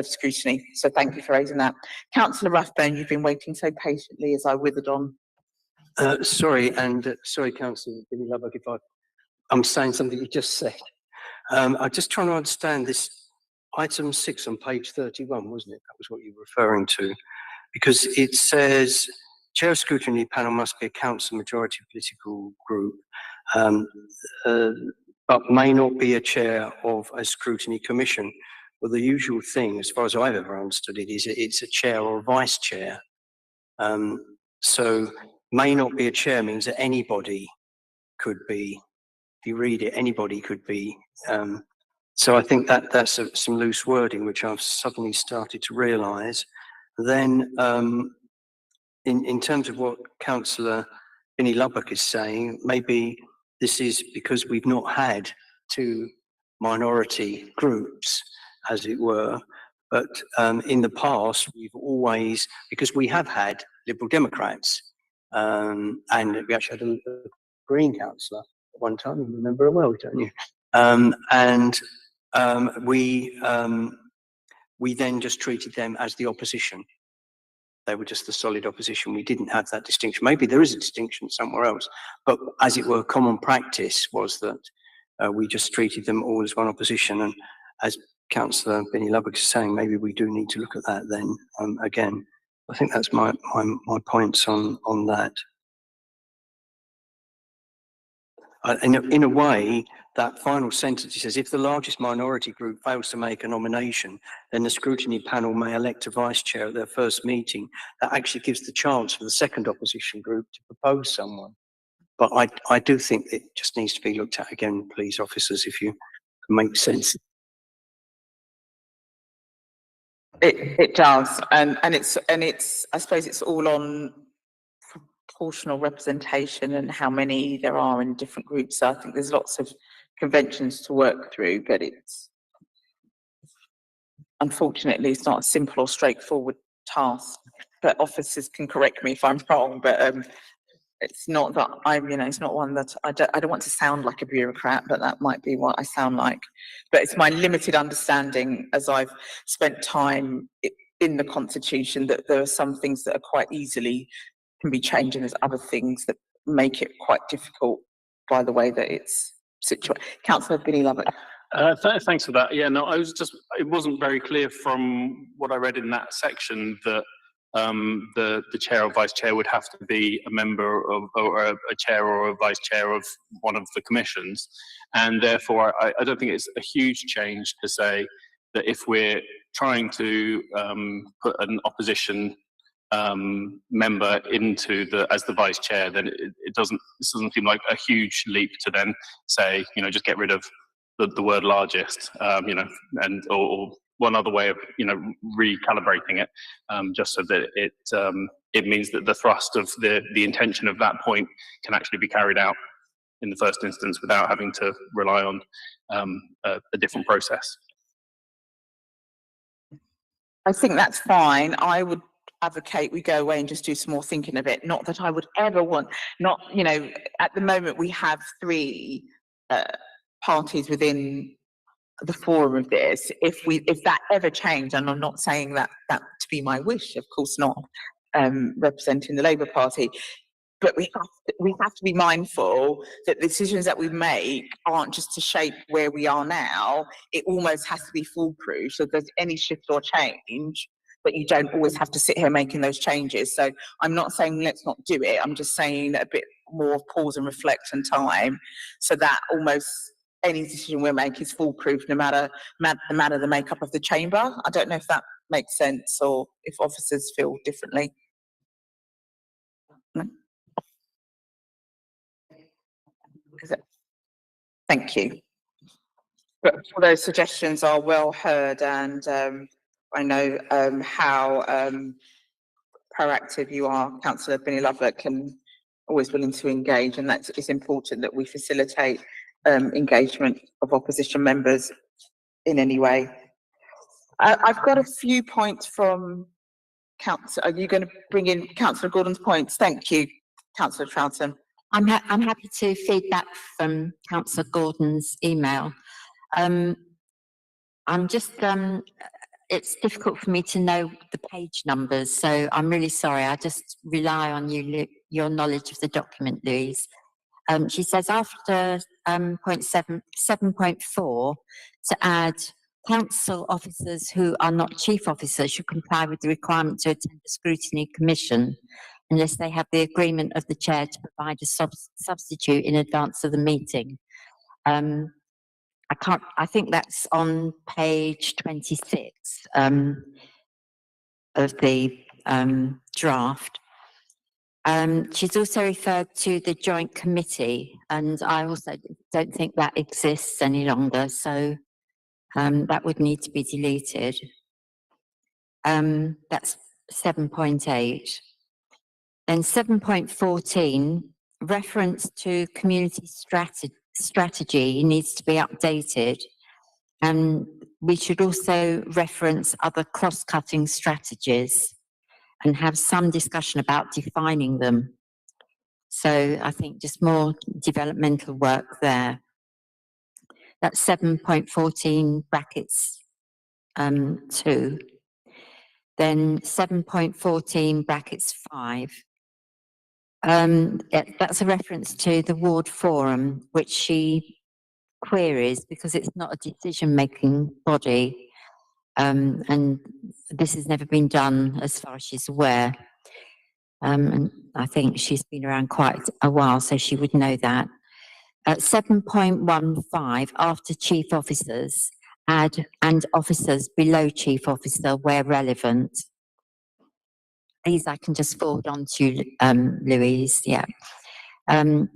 B: scrutiny. So thank you for raising that. Councillor Rathbone, you've been waiting so patiently as I withered on.
G: Sorry, Councillor Billy Lubbock, if I'm saying something you just said. I'm just trying to understand this item 6 on page 31, wasn't it? That was what you were referring to, because it says chair of scrutiny panel must be a council majority political group, but may not be a chair of a scrutiny commission. Well, the usual thing, as far as I've ever understood it, is it's a chair or a vice chair. So may not be a chair means that anybody could be. If you read it, anybody could be. So I think that's some loose wording, which I've suddenly started to realise. Then, in terms of what Councillor Binny Lubbock is saying, maybe this is because we've not had two minority groups, as it were, but in the past we've always, because we have had Liberal Democrats, and we actually had a Green councillor at one time, you remember it well, don't you? We then just treated them as the opposition. They were just the solid opposition. We didn't have that distinction. Maybe there is a distinction somewhere else, but as it were, common practice was that we just treated them all as one opposition. And as Councillor Binny Lubbock is saying, maybe we do need to look at that then again. I think that's my points on that. In a way, that final sentence, it says, if the largest minority group fails to make a nomination, then the scrutiny panel may elect a vice chair at their first meeting. That actually gives the chance for the second opposition group to propose someone. But I do think it just needs to be looked at again, please, officers, if you can make sense.
B: It does, and it's I suppose it's all on proportional representation and how many there are in different groups. So I think there's lots of conventions to work through, but it's unfortunately it's not a simple or straightforward task. But officers can correct me if I'm wrong, but it's not that it's not one that I don't want to sound like a bureaucrat, but that might be what I sound like. But it's my limited understanding, as I've spent time in the Constitution, that there are some things that are quite easily can be changed, and there's other things that make it quite difficult by the way that it's situated. Councillor Binny Lubbock.
D: Thanks for that. Yeah, no, it wasn't very clear from what I read in that section that the chair or vice chair would have to be a member of, or a chair or a vice chair of one of the commissions. And therefore, I don't think it's a huge change to say that if we're trying to put an opposition member into as the vice chair, then this doesn't seem like a huge leap to then say, just get rid of the word largest, and or one other way of recalibrating it, just so that it means that the thrust of the intention of that point can actually be carried out in the first instance without having to rely on a different process.
B: I think that's fine. I would advocate we go away and just do some more thinking of it. Not that I would ever want, not, you know, at the moment we have 3 parties within the forum of this. If that ever changed, and I'm not saying that to be my wish, of course not, representing the Labour Party, but we have to be mindful that the decisions that we make aren't just to shape where we are now. It almost has to be foolproof. So if there's any shift or change, but you don't always have to sit here making those changes. So I'm not saying let's not do it. I'm just saying a bit more pause and reflect and time, so that almost any decision we make is foolproof, no matter the makeup of the chamber. I don't know if that makes sense, or if officers feel differently. No? Thank you. But all those suggestions are well heard, and I know how proactive you are, Councillor Binny Lovelock, and always willing to engage, and it's important that we facilitate engagement of opposition members in any way. I've got a few points from Councillor. Are you going to bring in Councillor Gordon's points? Thank you, Councillor Troughton.
C: I'm happy to feed back from Councillor Gordon's email. I'm just, it's difficult for me to know the page numbers, so I'm really sorry. I just rely on your knowledge of the document, Louise. She says after point 7.4 to add council officers who are not chief officers should comply with the requirement to attend the Scrutiny Commission unless they have the agreement of the chair to provide a substitute in advance of the meeting. I think that's on page 26 of the draft. She's also referred to the joint committee, and I also don't think that exists any longer, so that would need to be deleted. That's 7.8. Then 7.14, reference to community strategy needs to be updated, and we should also reference other cross-cutting strategies and have some discussion about defining them. So I think just more developmental work there. That's 7.14 brackets 2. Then 7.14 brackets 5. That's a reference to the ward forum, which she queries because it's not a decision-making body, and this has never been done as far as she's aware. And I think she's been around quite a while, so she would know that. At 7.15, after chief officers, add and officers below chief officer where relevant. These I can just forward on to Louise, yeah. And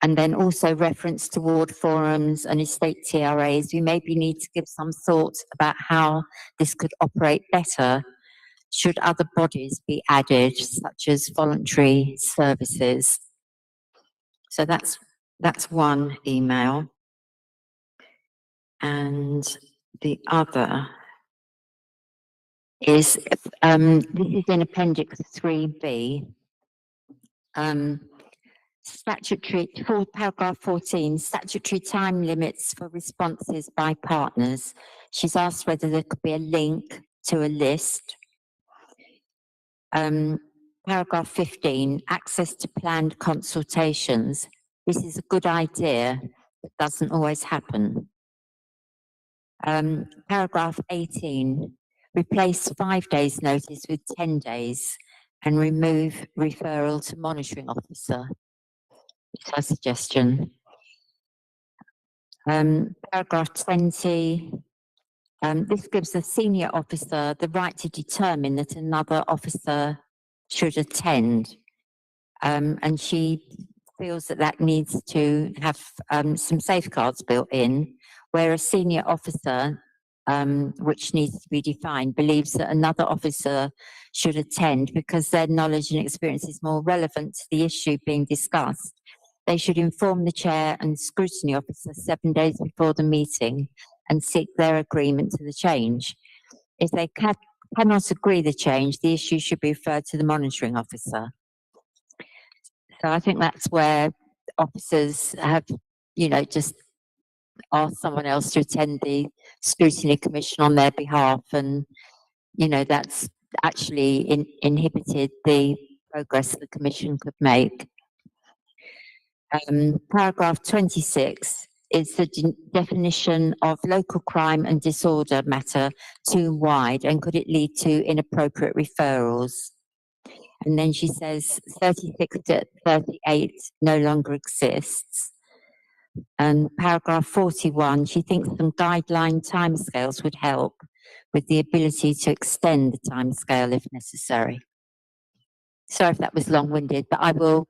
C: then also reference to ward forums and estate TRAs. We maybe need to give some thought about how this could operate better. Should other bodies be added, such as voluntary services? So that's one email. And the other is, this is in Appendix 3B. Statutory, for paragraph 14, statutory time limits for responses by partners. She's asked whether there could be a link to a list. Paragraph 15, access to planned consultations. This is a good idea, but doesn't always happen. Paragraph 18, replace 5 days notice with 10 days and remove referral to monitoring officer. It's her suggestion. Paragraph 20, this gives the senior officer the right to determine that another officer should attend. And she feels that that needs to have some safeguards built in, where a senior officer which needs to be defined, believes that another officer should attend because their knowledge and experience is more relevant to the issue being discussed. They should inform the chair and scrutiny officer 7 days before the meeting and seek their agreement to the change. If they cannot agree the change, the issue should be referred to the monitoring officer. So I think that's where officers have, just asked someone else to attend the Scrutiny Commission on their behalf, and that's actually inhibited the progress the Commission could make. Paragraph 26 is the definition of local crime and disorder matter too wide, and could it lead to inappropriate referrals? And then she says 36 to 38 no longer exists. And paragraph 41, she thinks some guideline timescales would help with the ability to extend the timescale if necessary. Sorry if that was long-winded, but I will.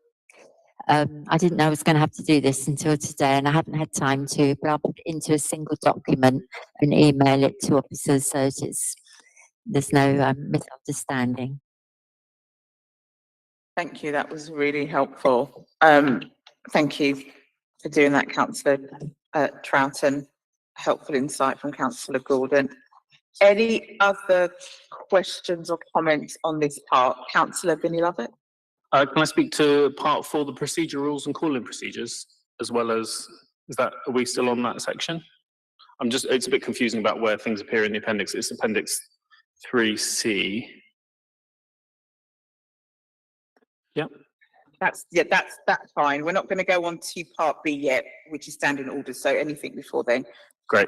C: I didn't know I was going to have to do this until today, and I haven't had time to, but I'll put it into a single document and email it to officers so there's no misunderstanding.
B: Thank you. That was really helpful. Thank you for doing that, Councillor Troughton. Helpful insight from Councillor Gordon. Any other questions or comments on this part? Councillor Vinnie Lovett.
D: Can I speak to part 4, the procedure rules and call-in procedures, as well as, are we still on that section? It's a bit confusing about where things appear in the appendix. It's appendix 3C. Yep.
B: That's fine. We're not going to go on to part B yet, which is standing order. So anything before then.
D: Great.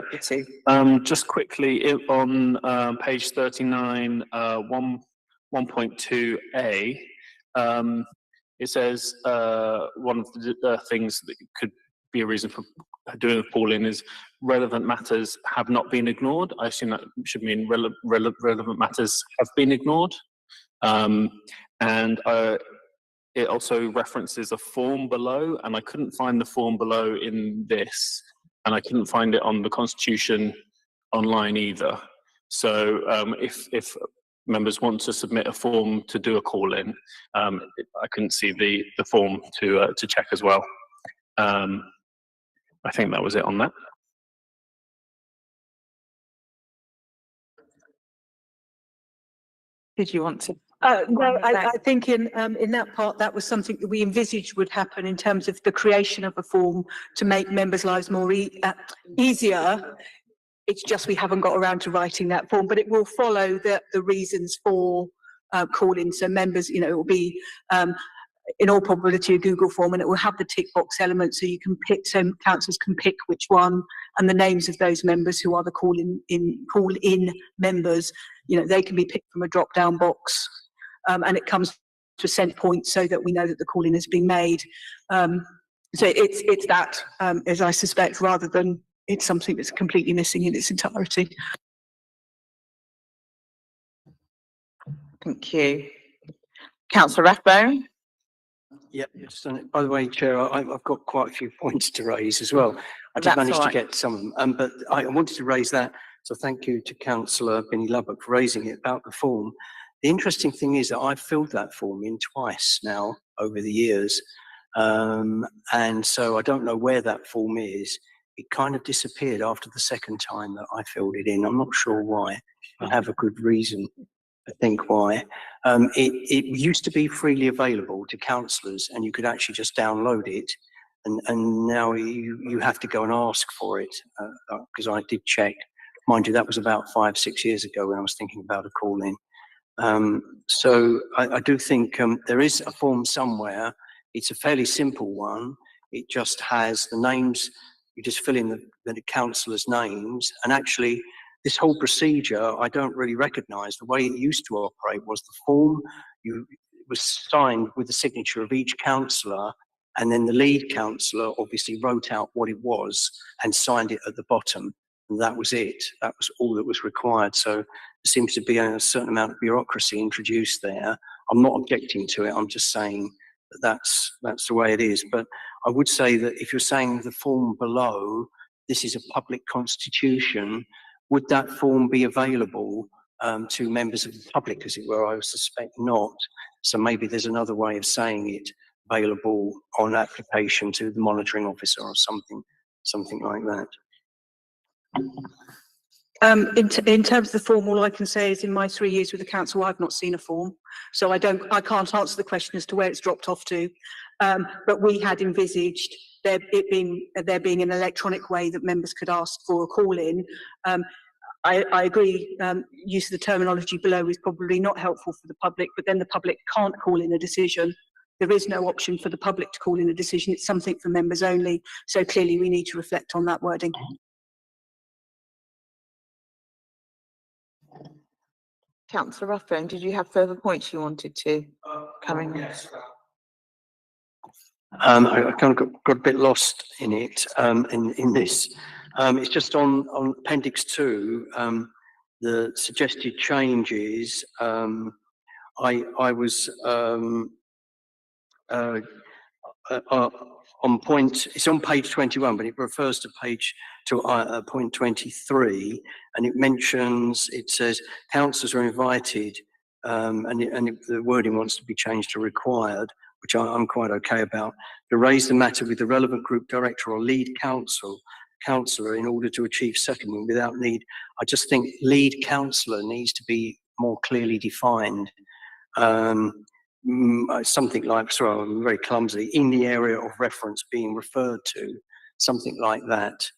D: Just quickly on page 39, 1.2a, it says one of the things that could be a reason for doing a call-in is relevant matters have not been ignored. I assume that should mean relevant matters have been ignored. And it also references a form below, and I couldn't find the form below in this, and I couldn't find it on the Constitution online either. So if members want to submit a form to do a call-in, I couldn't see the form to check as well. I think that was it on that.
B: Did you want to?
E: No, I think in that part, that was something that we envisaged would happen in terms of the creation of a form to make members' lives more easier. It's just we haven't got around to writing that form, but it will follow the reasons for call-in. So members, it will be in all probability a Google form, and it will have the tick box element, so you can pick. So councillors can pick which one, and the names of those members who are the call-in members. They can be picked from a drop-down box, and it comes to a sent point so that we know that the call-in has been made. So it's that, as I suspect, rather than it's something that's completely missing in its entirety.
B: Thank you. Councillor Rathbone.
G: Yep. By the way, Chair, I've got quite a few points to raise as well. I did manage to get some of them, but I wanted to raise that. So thank you to Councillor Vinnie Lubbock for raising it about the form. The interesting thing is that I've filled that form in twice now over the years. And so I don't know where that form is. It kind of disappeared after the second time that I filled it in. I'm not sure why. I have a good reason to think why. It used to be freely available to councillors, and you could actually just download it. And now you have to go and ask for it, because I did check. Mind you, that was about 5-6 years ago when I was thinking about a call-in. So I do think there is a form somewhere. It's a fairly simple one. It just has the names. You just fill in the councillors' names. And actually, this whole procedure, I don't really recognise. The way it used to operate was the form was signed with the signature of each councillor, and then the lead councillor obviously wrote out what it was and signed it at the bottom. And that was it. That was all that was required. So there seems to be a certain amount of bureaucracy introduced there. I'm not objecting to it. I'm just saying that that's the way it is. But I would say that if you're saying the form below, this is a public constitution, would that form be available to members of the public, as it were? I suspect not. So maybe there's another way of saying it, available on application to the monitoring officer or something like that.
E: In terms of the form, all I can say is in my 3 years with the council, I've not seen a form. So I can't answer the question as to where it's dropped off to. But we had envisaged there being an electronic way that members could ask for a call in. I agree, use of the terminology below is probably not helpful for the public, but then the public can't call in a decision. There is no option for the public to call in a decision. It's something for members only. So clearly we need to reflect on that wording.
B: Councillor Rathbone, did you have further points you wanted to come in?
G: Yes. I kind of got a bit lost in it, in this. It's just on Appendix 2, the suggested changes. I was on point, it's on page 21, but it refers to point 23, and it mentions, it says, councillors are invited, and the wording wants to be changed to required, which I'm quite okay about, to raise the matter with the relevant group director or lead councillor in order to achieve settlement without need. I just think lead councillor needs to be more clearly defined. Something like, sorry, I'm very clumsy, in the area of reference being referred to, something like that,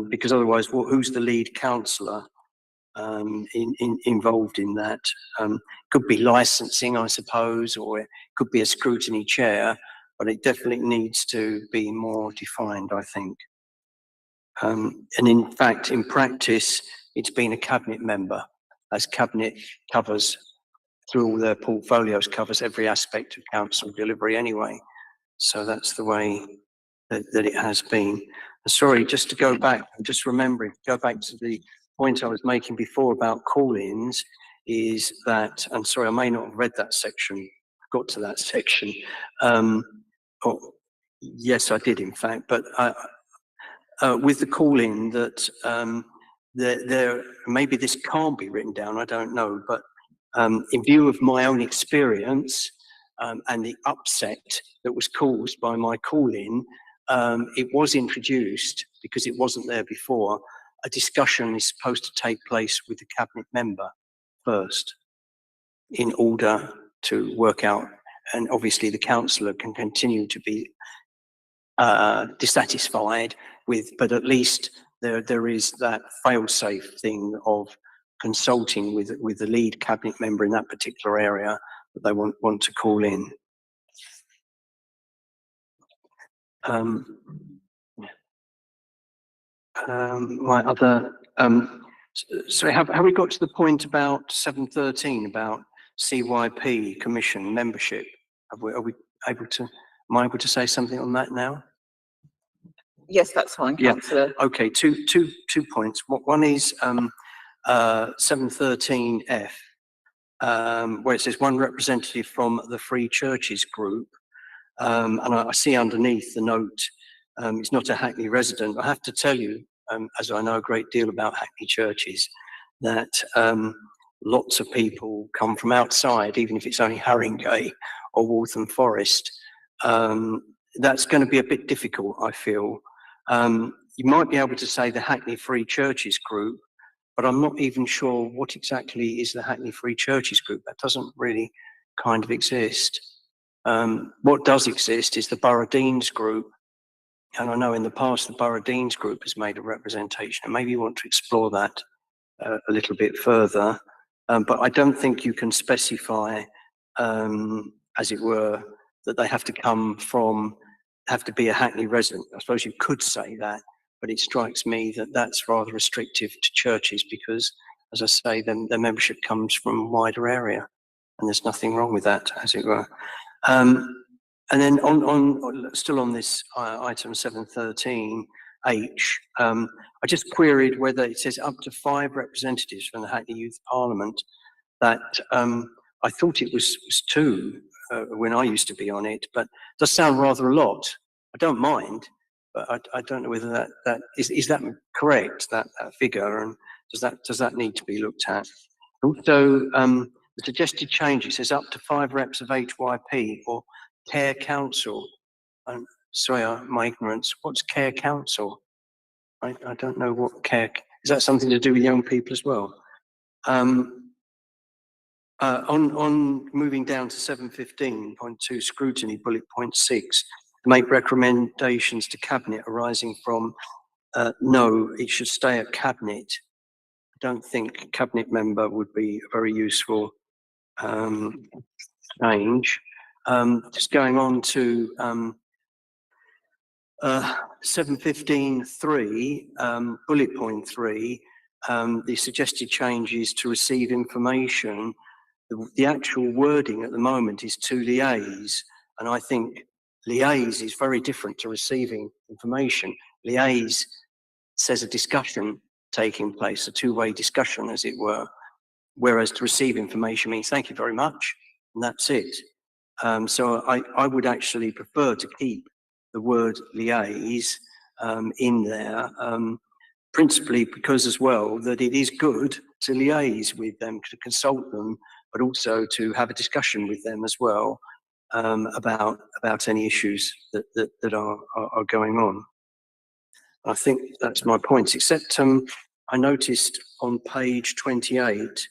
G: because otherwise, who's the lead councillor involved in that? Could be licensing, I suppose, or it could be a scrutiny chair, but it definitely needs to be more defined, I think. And in fact, in practice, it's been a cabinet member, as cabinet covers through all their portfolios, covers every aspect of council delivery anyway. So that's the way that it has been. Sorry, just to go back, I'm just remembering, go back to the point I was making before about call-ins, is that, and sorry, I may not have read that section, got to that section. Yes, I did in fact, but with the call-in that there, maybe this can't be written down, I don't know, but in view of my own experience and the upset that was caused by my call-in, it was introduced, because it wasn't there before, a discussion is supposed to take place with the cabinet member first in order to work out, and obviously the councillor can continue to be dissatisfied with, but at least there is that fail-safe thing of consulting with the lead cabinet member in that particular area that they want to call in. My other, so have we got to the point about 713 about CYP commission membership? Are we able to? Am I able to say something on that now?
B: Yes, that's fine, Councillor.
G: Yeah. Okay. Two points. One is 713F, where it says one representative from the Free Churches group, and I see underneath the note, it's not a Hackney resident. I have to tell you, as I know a great deal about Hackney churches, that lots of people come from outside, even if it's only Haringey or Waltham Forest. That's going to be a bit difficult, I feel. You might be able to say the Hackney Free Churches group, but I'm not even sure what exactly is the Hackney Free Churches group. That doesn't really kind of exist. What does exist is the Borough Deans group. And I know in the past the Borough Deans group has made a representation, and maybe you want to explore that a little bit further. But I don't think you can specify, as it were, that they have to have to be a Hackney resident. I suppose you could say that, but it strikes me that that's rather restrictive to churches because, as I say, their membership comes from a wider area, and there's nothing wrong with that, as it were. And then still on this item 713H, I just queried whether it says up to 5 representatives from the Hackney Youth Parliament. That I thought it was 2 when I used to be on it, but it does sound rather a lot. I don't mind, But I don't know whether that is that correct, that figure, and does that need to be looked at? Also, the suggested change, it says up to 5 reps of HYP or care council. And sorry, my ignorance, what's care council? I don't know what care, is that something to do with young people as well? On moving down to 715.2 scrutiny, bullet point 6, make recommendations to cabinet arising from, no, it should stay at cabinet. I don't think cabinet member would be a very useful change. Just going on to 715.3, bullet point 3, the suggested changes to receive information. The actual wording at the moment is to liaise, and I think liaise is very different to receiving information. Liaise says a discussion taking place, a two-way discussion, as it were, whereas to receive information means thank you very much, and that's it. So I would actually prefer to keep the word liaise in there, principally because as well that it is good to liaise with them, to consult them, but also to have a discussion with them as well about any issues that are going on. I think that's my points, except I noticed on page 28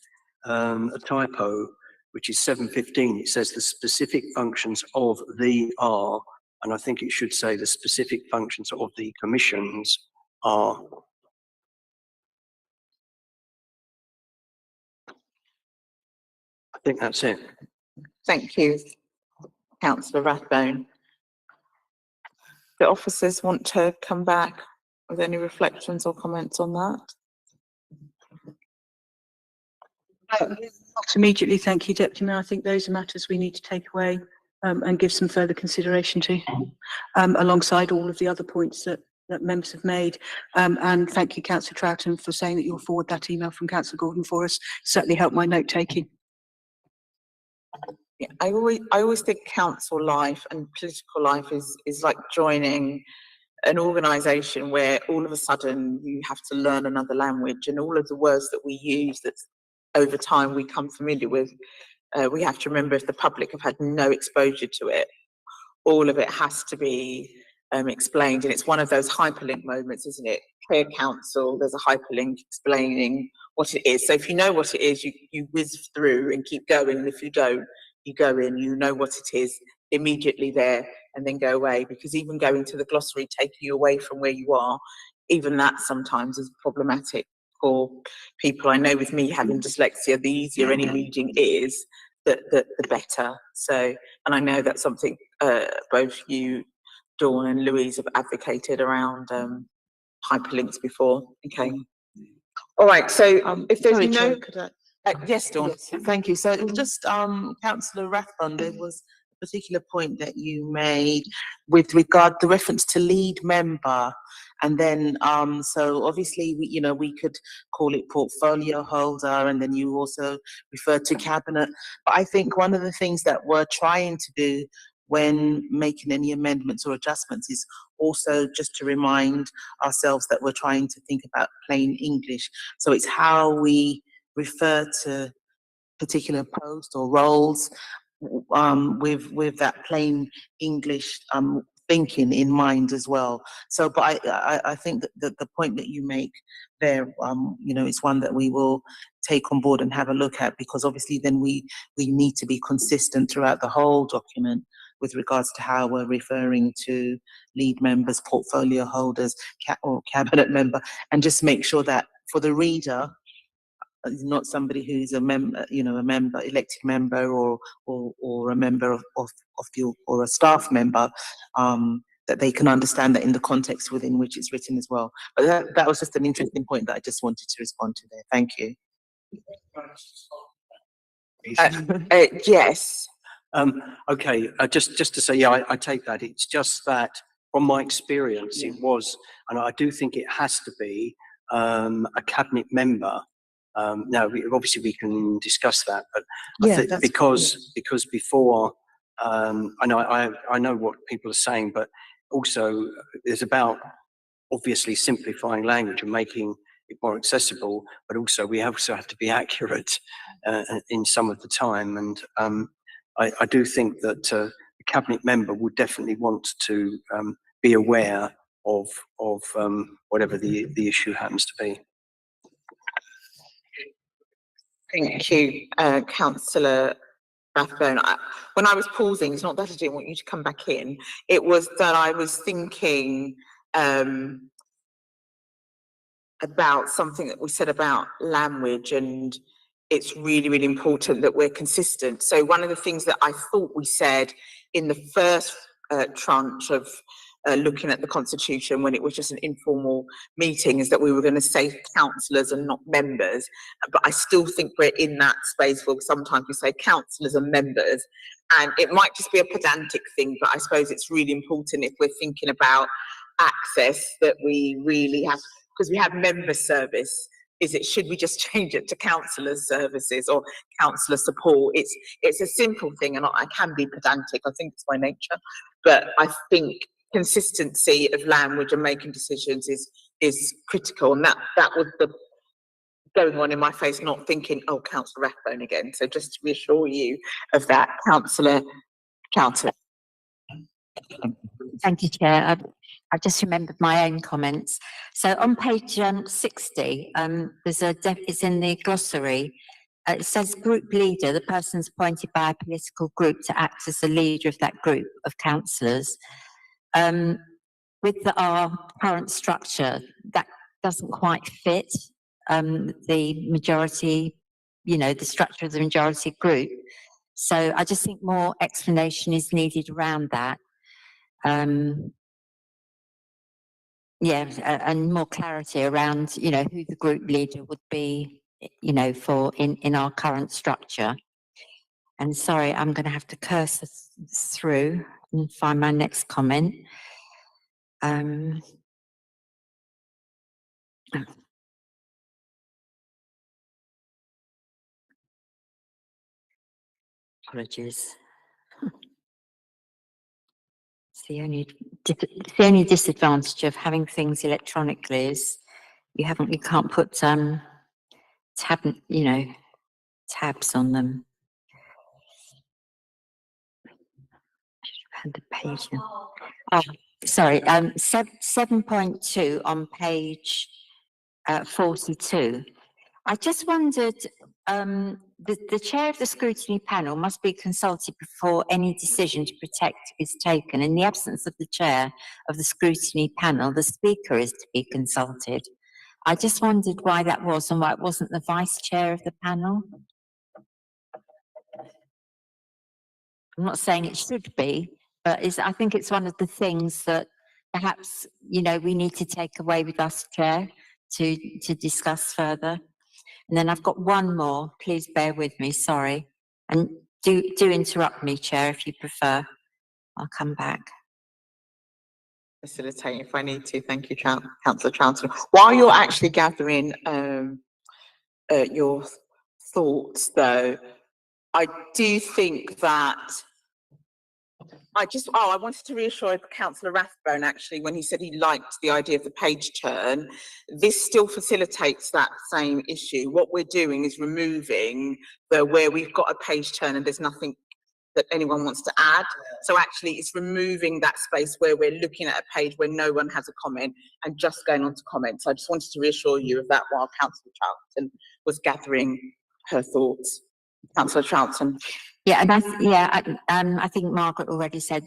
G: a typo, which is 715. It says the specific functions of the are, and I think it should say the specific functions of the commissions are. I think that's it.
B: Thank you, Councillor Rathbone. The officers want to come back with any reflections or comments on that?
E: Not immediately, thank you, Deputy Mayor. I think those are matters we need to take away and give some further consideration to, alongside all of the other points that members have made. And thank you, Councillor Troughton, for saying that you'll forward that email from Councillor Gordon for us. Certainly helped my note taking.
B: Yeah, I always think council life and political life is like joining an organisation where all of a sudden you have to learn another language, and all of the words that we use that over time we come familiar with, we have to remember if the public have had no exposure to it, all of it has to be explained, and it's one of those hyperlink moments, isn't it? Clear council, there's a hyperlink explaining what it is. So if you know what it is, you whiz through and keep going, and if you don't, you go in, you know what it is immediately there, and then go away, because even going to the glossary, taking you away from where you are, even that sometimes is problematic for people. I know with me having dyslexia, the easier any reading is, the better. So, and I know that's something both you, Dawn, and Louise have advocated around hyperlinks before. Okay. All right. So if there's
F: Sorry,
B: no,
F: Chair, could I?
B: yes, Dawn.
F: Yes, thank you. So it was just Councillor Rathbone, there was a particular point that you made with regard the reference to lead member, and then so obviously we could call it portfolio holder, and then you also referred to cabinet. But I think one of the things that we're trying to do when making any amendments or adjustments is also just to remind ourselves that we're trying to think about plain English. So it's how we refer to particular posts or roles with that plain English thinking in mind as well. So, but I think that the point that you make there, is one that we will take on board and have a look at, because obviously then we need to be consistent throughout the whole document with regards to how we're referring to lead members, portfolio holders, or cabinet member, and just make sure that for the reader, not somebody who's a member, elected member, or a member of the, or a staff member, that they can understand that in the context within which it's written as well. But that was just an interesting point that I just wanted to respond to there. Thank you.
B: Yes.
G: Okay, just to say, yeah, I take that. It's just that from my experience, it was, and I do think it has to be a cabinet member. Now, obviously, we can discuss that, but I think because before, I know what people are saying, but also is about obviously simplifying language and making it more accessible, but also we also have to be accurate in some of the time. And I do think that a cabinet member would definitely want to be aware of whatever the issue happens to be.
B: Thank you, Councillor Rathbone. When I was pausing, it's not that I didn't want you to come back in, it was that I was thinking about something that we said about language, and it's really, really important that we're consistent. So one of the things that I thought we said in the first tranche of looking at the constitution, when it was just an informal meeting, is that we were going to say councillors and not members. But I still think we're in that space where sometimes we say councillors and members, and it might just be a pedantic thing, but I suppose it's really important if we're thinking about access that we really have, because we have member service. Should we just change it to councillors services or councillor support? It's a simple thing, and I can be pedantic, I think it's my nature, but I think consistency of language and making decisions is critical, and that was the going on in my face, not thinking, oh, Councillor Rathbone again. So just to reassure you of that, Councillor Charlton.
C: Thank you, Chair. I just remembered my own comments. So on page 60, there's it's in the glossary. It says group leader, the person's appointed by a political group to act as the leader of that group of councillors. With our current structure, that doesn't quite fit the majority, the structure of the majority group. So I just think more explanation is needed around that. And more clarity around, who the group leader would be, for in our current structure. And sorry, I'm going to have to cursor through and find my next comment. Apologies. It's the only disadvantage of having things electronically is you can't put tabs on them. Had the page now. Oh, sorry, 7.2 on page 42. I just wondered, the chair of the scrutiny panel must be consulted before any decision to protect is taken. In the absence of the chair of the scrutiny panel, the speaker is to be consulted. I just wondered why that was and why it wasn't the vice chair of the panel. I'm not saying it should be, but I think it's one of the things that perhaps, we need to take away with us, Chair, to discuss further. And then I've got one more, please bear with me, sorry. And do interrupt me, Chair, if you prefer. I'll come back.
B: Facilitate if I need to. Thank you, Councillor Charlton. While you're actually gathering your thoughts, though, I do think that I wanted to reassure Councillor Rathbone, actually, when he said he liked the idea of the page turn. This still facilitates that same issue. What we're doing is removing where we've got a page turn and there's nothing that anyone wants to add. So actually it's removing that space where we're looking at a page where no one has a comment and just going on to comments. I just wanted to reassure you of that while Councillor Charlton was gathering her thoughts. Councillor Charlton.
C: Yeah, and I think Margaret already said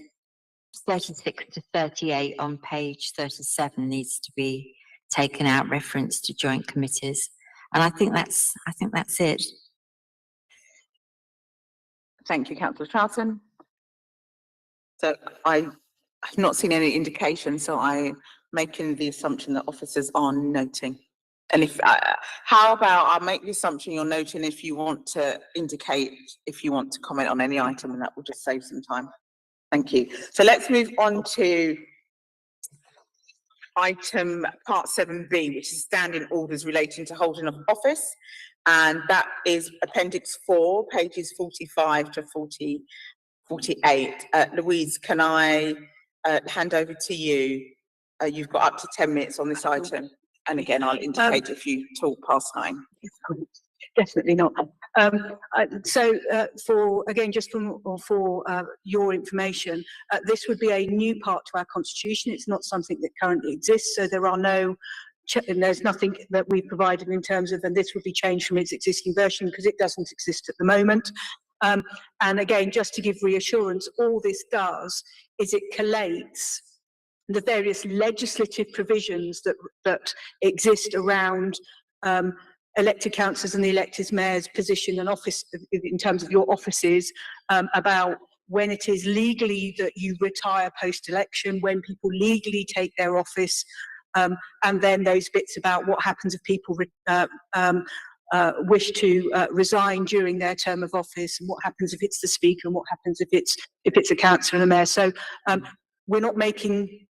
C: 36 to 38 on page 37 needs to be taken out, reference to joint committees. And I think that's it.
B: Thank you, Councillor Charlton. So I've not seen any indication, so I'm making the assumption that officers are noting. And how about I'll make the assumption you're noting if you want to indicate, if you want to comment on any item, and that will just save some time. Thank you. So let's move on to item part 7B, which is standing orders relating to holding of office. And that is appendix 4, pages 45 to 48. Louise, can I hand over to you. You've got up to 10 minutes on this item. And again, I'll indicate if you talk past 9.
E: Definitely not. For again, just for your information, this would be a new part to our constitution. It's not something that currently exists, so there are no. There's nothing that we provided in terms of, and this would be changed from its existing version because it doesn't exist at the moment. And again, just to give reassurance, all this does is it collates the various legislative provisions that exist around elected councillors and the elected mayor's position and office in terms of your offices, about when it is legally that you retire post-election, when people legally take their office, and then those bits about what happens if people wish to resign during their term of office, and what happens if it's the speaker, and what happens if it's a councillor and a mayor. So we're not making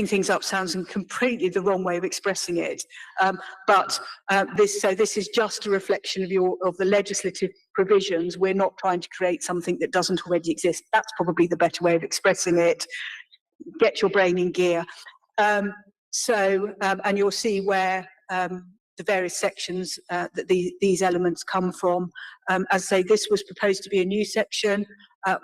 E: things up sounds completely the wrong way of expressing it, but this is just a reflection of the legislative provisions. We're not trying to create something that doesn't already exist. That's probably the better way of expressing it. Get your brain in gear. And you'll see where the various sections that these elements come from. As I say, this was proposed to be a new section.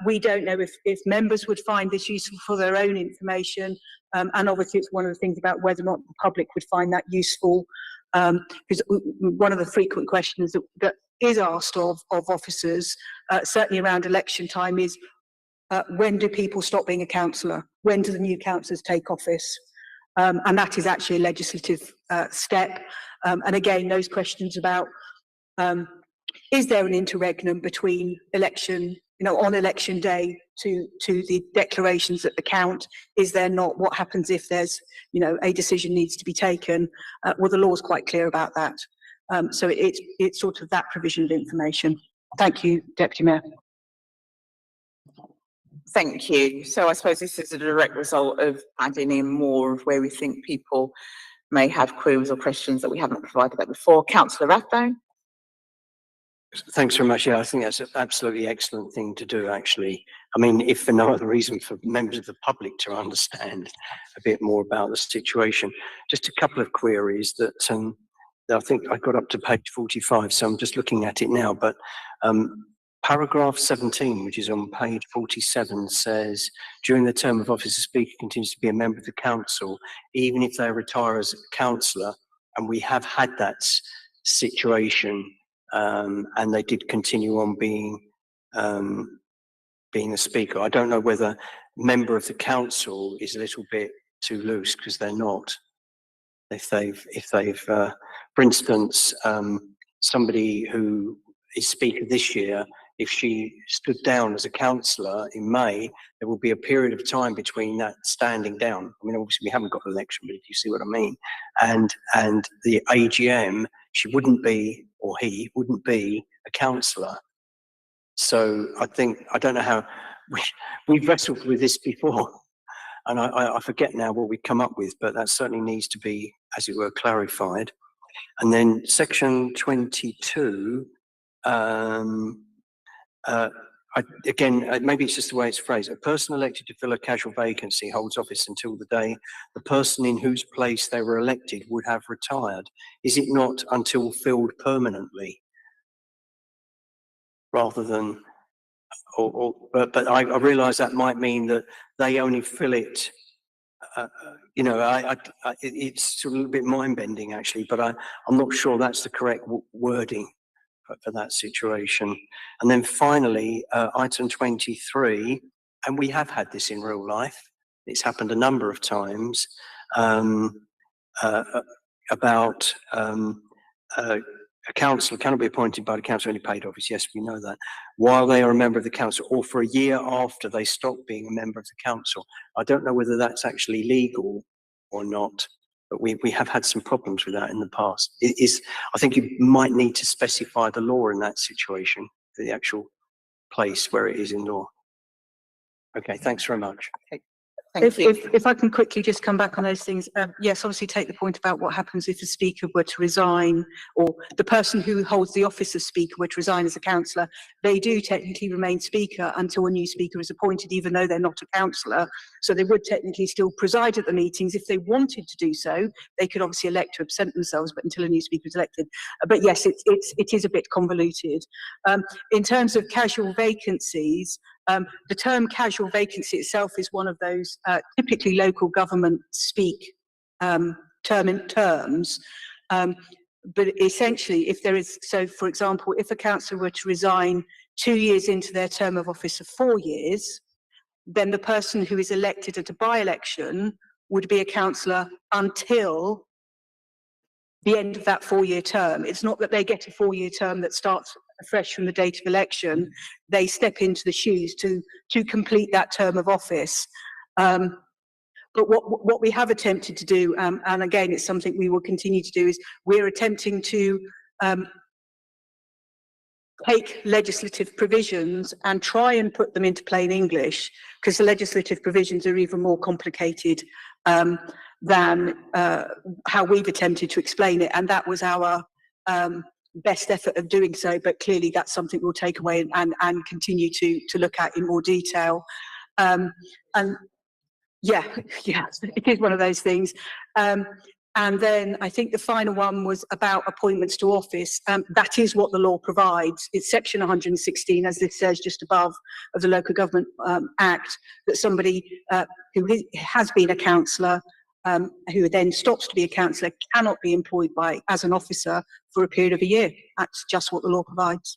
E: We don't know if members would find this useful for their own information, and obviously it's one of the things about whether or not the public would find that useful, because one of the frequent questions that is asked of officers, certainly around election time, is when do people stop being a councillor? When do the new councillors take office? And that is actually a legislative step. And again, those questions about is there an interregnum between election, on election day to the declarations that the count? Is there not? What happens if there's, a decision needs to be taken? Well, the law is quite clear about that. So it's sort of that provision of information. Thank you, Deputy Mayor.
B: Thank you. So I suppose this is a direct result of adding in more of where we think people may have queries or questions that we haven't provided that before. Councillor Rathbone.
G: Thanks very much. Yeah, I think that's an absolutely excellent thing to do, actually. I mean, if for no other reason, for members of the public to understand a bit more about the situation. Just a couple of queries that I think I got up to page 45, so I'm just looking at it now. But paragraph 17, which is on page 47, says, during the term of office, the Speaker continues to be a member of the Council, even if they retire as a councillor. And we have had that situation, and they did continue on being the Speaker. I don't know whether member of the Council is a little bit too loose, because they're not. If they've, for instance, somebody who is Speaker this year, if she stood down as a councillor in May, there will be a period of time between that standing down. I mean, obviously we haven't got an election, but you see what I mean. And the AGM, she wouldn't be, or he wouldn't be, a councillor. So I don't know how we've wrestled with this before, and I forget now what we come up with, but that certainly needs to be, as it were, clarified. And then section 22. Again, maybe it's just the way it's phrased. A person elected to fill a casual vacancy holds office until the day the person in whose place they were elected would have retired. Is it not until filled permanently? Rather than, but I realise that might mean that they only fill it. It's sort of a little bit mind-bending, actually, but I'm not sure that's the correct wording for that situation. And then finally, item 23, and we have had this in real life, it's happened a number of times, about a councillor cannot be appointed by the council in any paid office. Yes, we know that. While they are a member of the council, or for a year after they stop being a member of the council. I don't know whether that's actually legal or not, but we have had some problems with that in the past. I think you might need to specify the law in that situation for the actual place where it is in law. Okay, thanks very much.
B: Okay. Thank you.
E: If I can quickly just come back on those things, yes, obviously take the point about what happens if the speaker were to resign, or the person who holds the office of speaker were to resign as a councillor. They do technically remain speaker until a new speaker is appointed, even though they're not a councillor. So they would technically still preside at the meetings. If they wanted to do so, they could obviously elect to absent themselves, but until a new speaker is elected. But yes, it is a bit convoluted. In terms of casual vacancies, the term casual vacancy itself is one of those typically local government speak terms. But essentially, if there is, so for example, if a councillor were to resign 2 years into their term of office of 4 years, then the person who is elected at a by-election would be a councillor until the end of that 4-year term. It's not that they get a 4-year term that starts afresh from the date of election. They step into the shoes to complete that term of office. But what we have attempted to do, and again, it's something we will continue to do, is we're attempting to take legislative provisions and try and put them into plain English, because the legislative provisions are even more complicated than how we've attempted to explain it, and that was our best effort of doing so. But clearly that's something we'll take away and continue to look at in more detail. And yeah, it is one of those things. And then I think the final one was about appointments to office. That is what the law provides. It's section 116, as this says just above, of the Local Government Act, that somebody who has been a councillor, who then stops to be a councillor, cannot be employed as an officer for a period of a year. That's just what the law provides.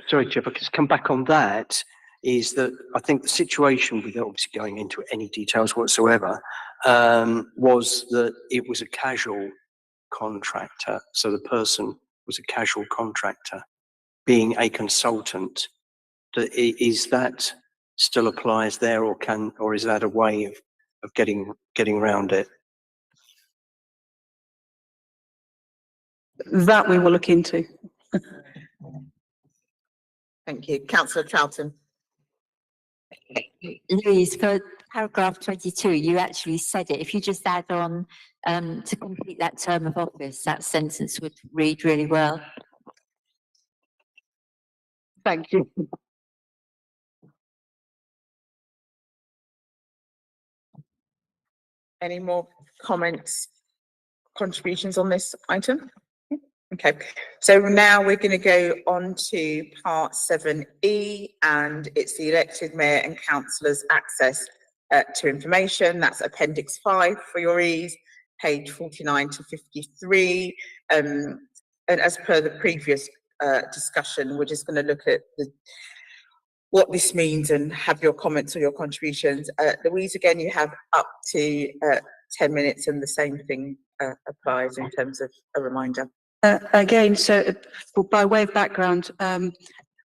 G: Sorry, Jeff, I can come back on that. Is that I think the situation, without obviously going into any details whatsoever, was that it was a casual contractor. So the person was a casual contractor being a consultant. Is that still applies there, or is that a way of getting around it?
E: That we will look into.
B: Thank you. Councillor Charlton.
C: Louise, for paragraph 22, you actually said it. If you just add on to complete that term of office, that sentence would read really well.
E: Thank you.
B: Any more comments, contributions on this item? Okay, so now we're going to go on to part 7E, and it's the elected mayor and councillors' access to information. That's appendix 5 for your ease, page 49 to 53. And as per the previous discussion, we're just going to look at what this means and have your comments or your contributions. Louise, again, you have up to 10 minutes, and the same thing applies in terms of a reminder.
E: Again, so by way of background,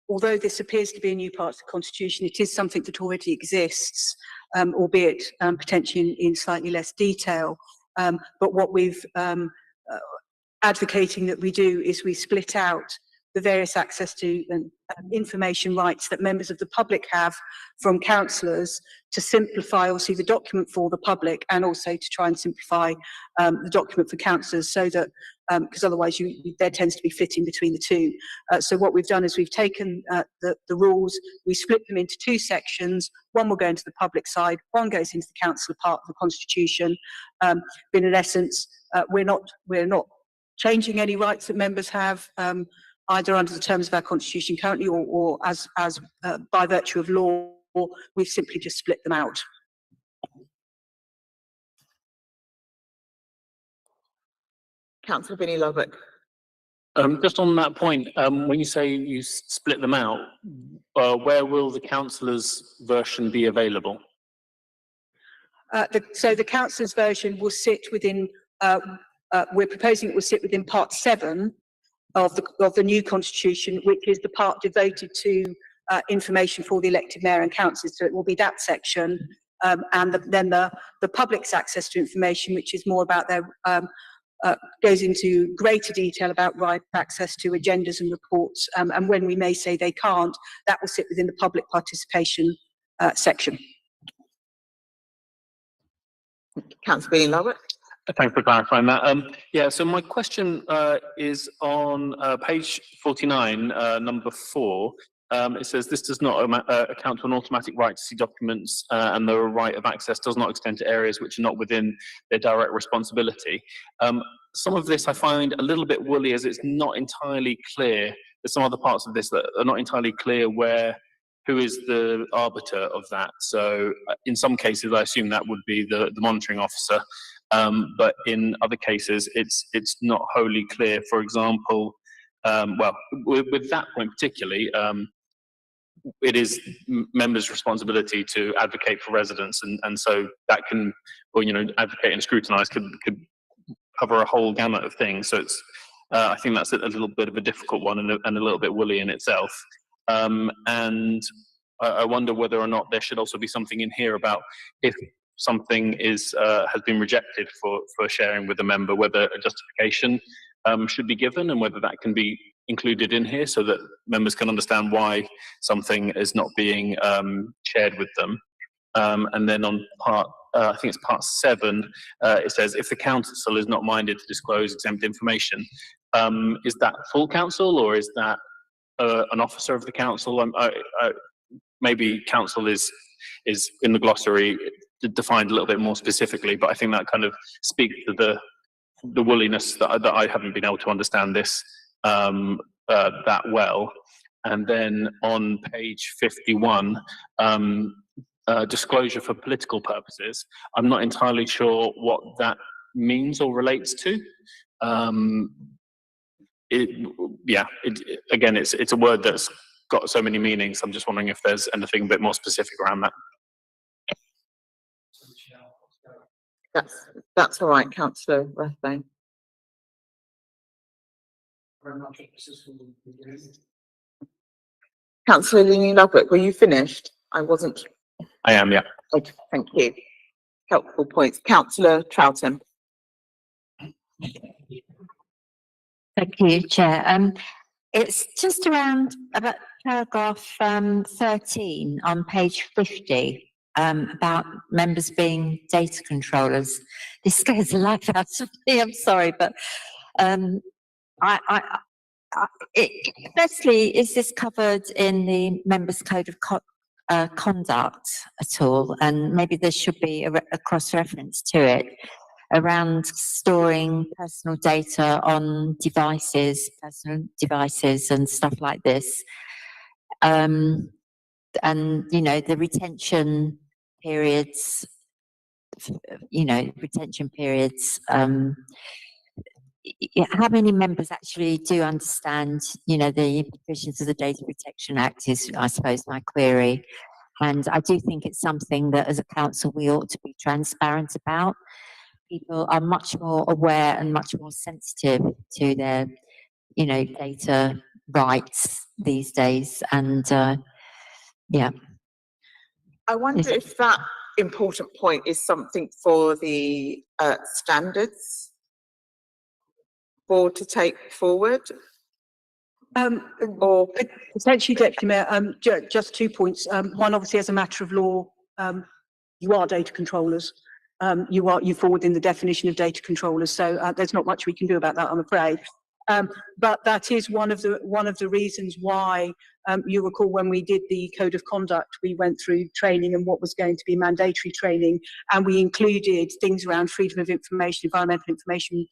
E: although this appears to be a new part of the Constitution, it is something that already exists, albeit potentially in slightly less detail. But what we've advocating that we do is we split out the various access to information rights that members of the public have from councillors, to simplify obviously the document for the public, and also to try and simplify the document for councillors, so that because otherwise there tends to be flitting between the two. So what we've done is we've taken the rules, we split them into 2 sections. One will go into the public side, one goes into the councillor part of the Constitution. But in essence, we're not changing any rights that members have, either under the terms of our Constitution currently, or as by virtue of law. We've simply just split them out.
B: Councillor Vinnie Lubbock.
D: Just on that point, when you say you split them out, where will the councillors' version be available?
E: So the councillors' version will sit within, we're proposing it will sit within part 7 of the new Constitution, which is the part devoted to information for the elected mayor and councillors. So it will be that section, and then the public's access to information, which is more about their goes into greater detail about right of access to agendas and reports, and when we may say they can't, that will sit within the public participation section.
B: Councillor Lovett.
D: Thanks for clarifying that. Yeah, so my question is on page 49, number 4. It says this does not account for an automatic right to see documents, and the right of access does not extend to areas which are not within their direct responsibility. Some of this I find a little bit woolly, as it's not entirely clear. There's some other parts of this that are not entirely clear who is the arbiter of that. So in some cases, I assume that would be the monitoring officer. But in other cases, it's not wholly clear. For example, well, with that point particularly, it is members' responsibility to advocate for residents, and so that can, or advocate and scrutinise could cover a whole gamut of things. So it's, I think that's a little bit of a difficult one and a little bit woolly in itself. And I wonder whether or not there should also be something in here about if something has been rejected for sharing with a member, whether a justification should be given, and whether that can be included in here so that members can understand why something is not being shared with them. And then on part, I think it's part 7, it says if the council is not minded to disclose exempt information, is that full council, or is that an officer of the council? Maybe council is in the glossary defined a little bit more specifically, but I think that kind of speaks to the woolliness that I haven't been able to understand this that well. And then on page 51, disclosure for political purposes, I'm not entirely sure what that means or relates to. Again, it's a word that's got so many meanings. I'm just wondering if there's anything a bit more specific around that.
B: That's all right, Councillor Rathbone. Councillor Louise Rathbone, were you finished? I wasn't.
D: I am, yeah.
B: Okay, thank you. Helpful points. Councillor Troughton.
C: Thank you, Chair. It's just around about paragraph 13 on page 50, about members being data controllers. This scares the life out of me, I'm sorry, but firstly, is this covered in the members' code of conduct at all? And maybe there should be a cross-reference to it around storing personal data on personal devices and stuff like this. And, the retention periods, how many members actually do understand, the provisions of the Data Protection Act is, I suppose, my query. And I do think it's something that as a council we ought to be transparent about. People are much more aware and much more sensitive to their, data rights these days. And yeah.
B: I wonder if that important point is something for the standards board to take forward.
E: Or potentially, Deputy Mayor, just 2 points. One, obviously, as a matter of law, you are data controllers. You fall within the definition of data controllers, so there's not much we can do about that, I'm afraid. But that is one of the reasons why you recall when we did the code of conduct, we went through training and what was going to be mandatory training, and we included things around freedom of information, environmental information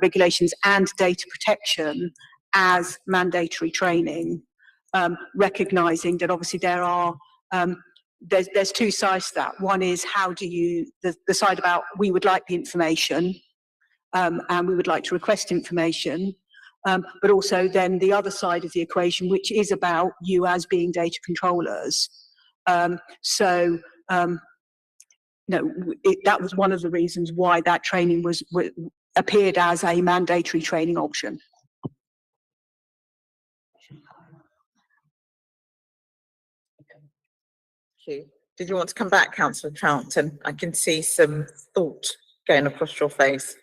E: regulations, and data protection as mandatory training, recognising that obviously there are. There's 2 sides to that. One is how do you, the side about we would like the information and we would like to request information, but also then the other side of the equation, which is about you as being data controllers. That was one of the reasons why that training appeared as a mandatory training option.
B: Did you want to come back, Councillor Troughton? I can see some thought going across your face.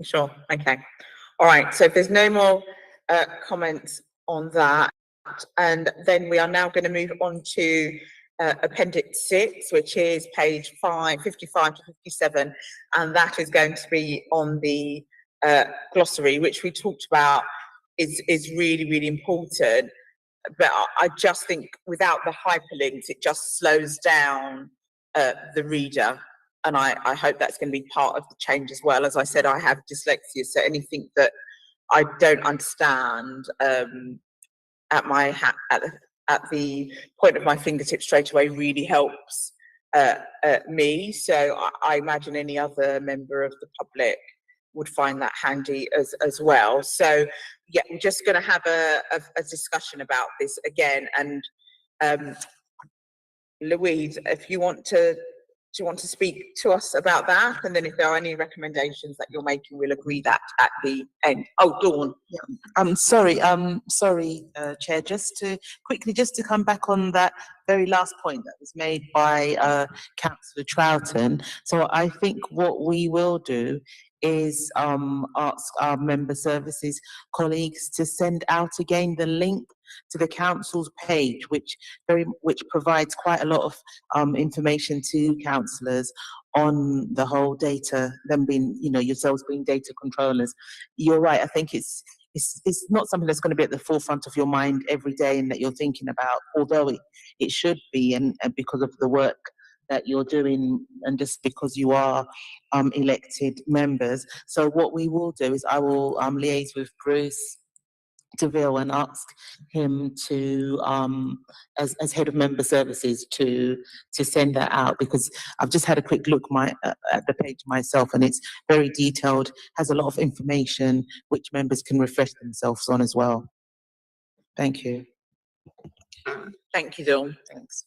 B: Sure, okay. All right, so if there's no more comments on that, and then we are now going to move on to Appendix 6, which is page 55 to 57, and that is going to be on the glossary, which we talked about is really, really important. But I just think without the hyperlinks, it just slows down the reader. And I hope that's going to be part of the change as well. As I said, I have dyslexia, so anything that I don't understand at the point of my fingertip straight away really helps me. So I imagine any other member of the public would find that handy as well. So yeah, we're just going to have a discussion about this again. And Louise, if you want to, do you want to speak to us about that? And then if there are any recommendations that you're making, we'll agree that at the end. Oh, Dawn.
F: Sorry, Chair, just to come back on that very last point that was made by Councillor Troughton. So I think what we will do is ask our member services colleagues to send out again the link to the council's page, which provides quite a lot of information to councillors on the whole data, them being, yourselves being data controllers. You're right, I think it's not something that's going to be at the forefront of your mind every day and that you're thinking about, although it should be, and because of the work that you're doing and just because you are elected members. So what we will do is I will liaise with Bruce DeVille and ask him to, as head of member services, to send that out, because I've just had a quick look at the page myself, and it's very detailed, has a lot of information which members can refresh themselves on as well. Thank you.
B: Thank you, Dawn.
F: Thanks.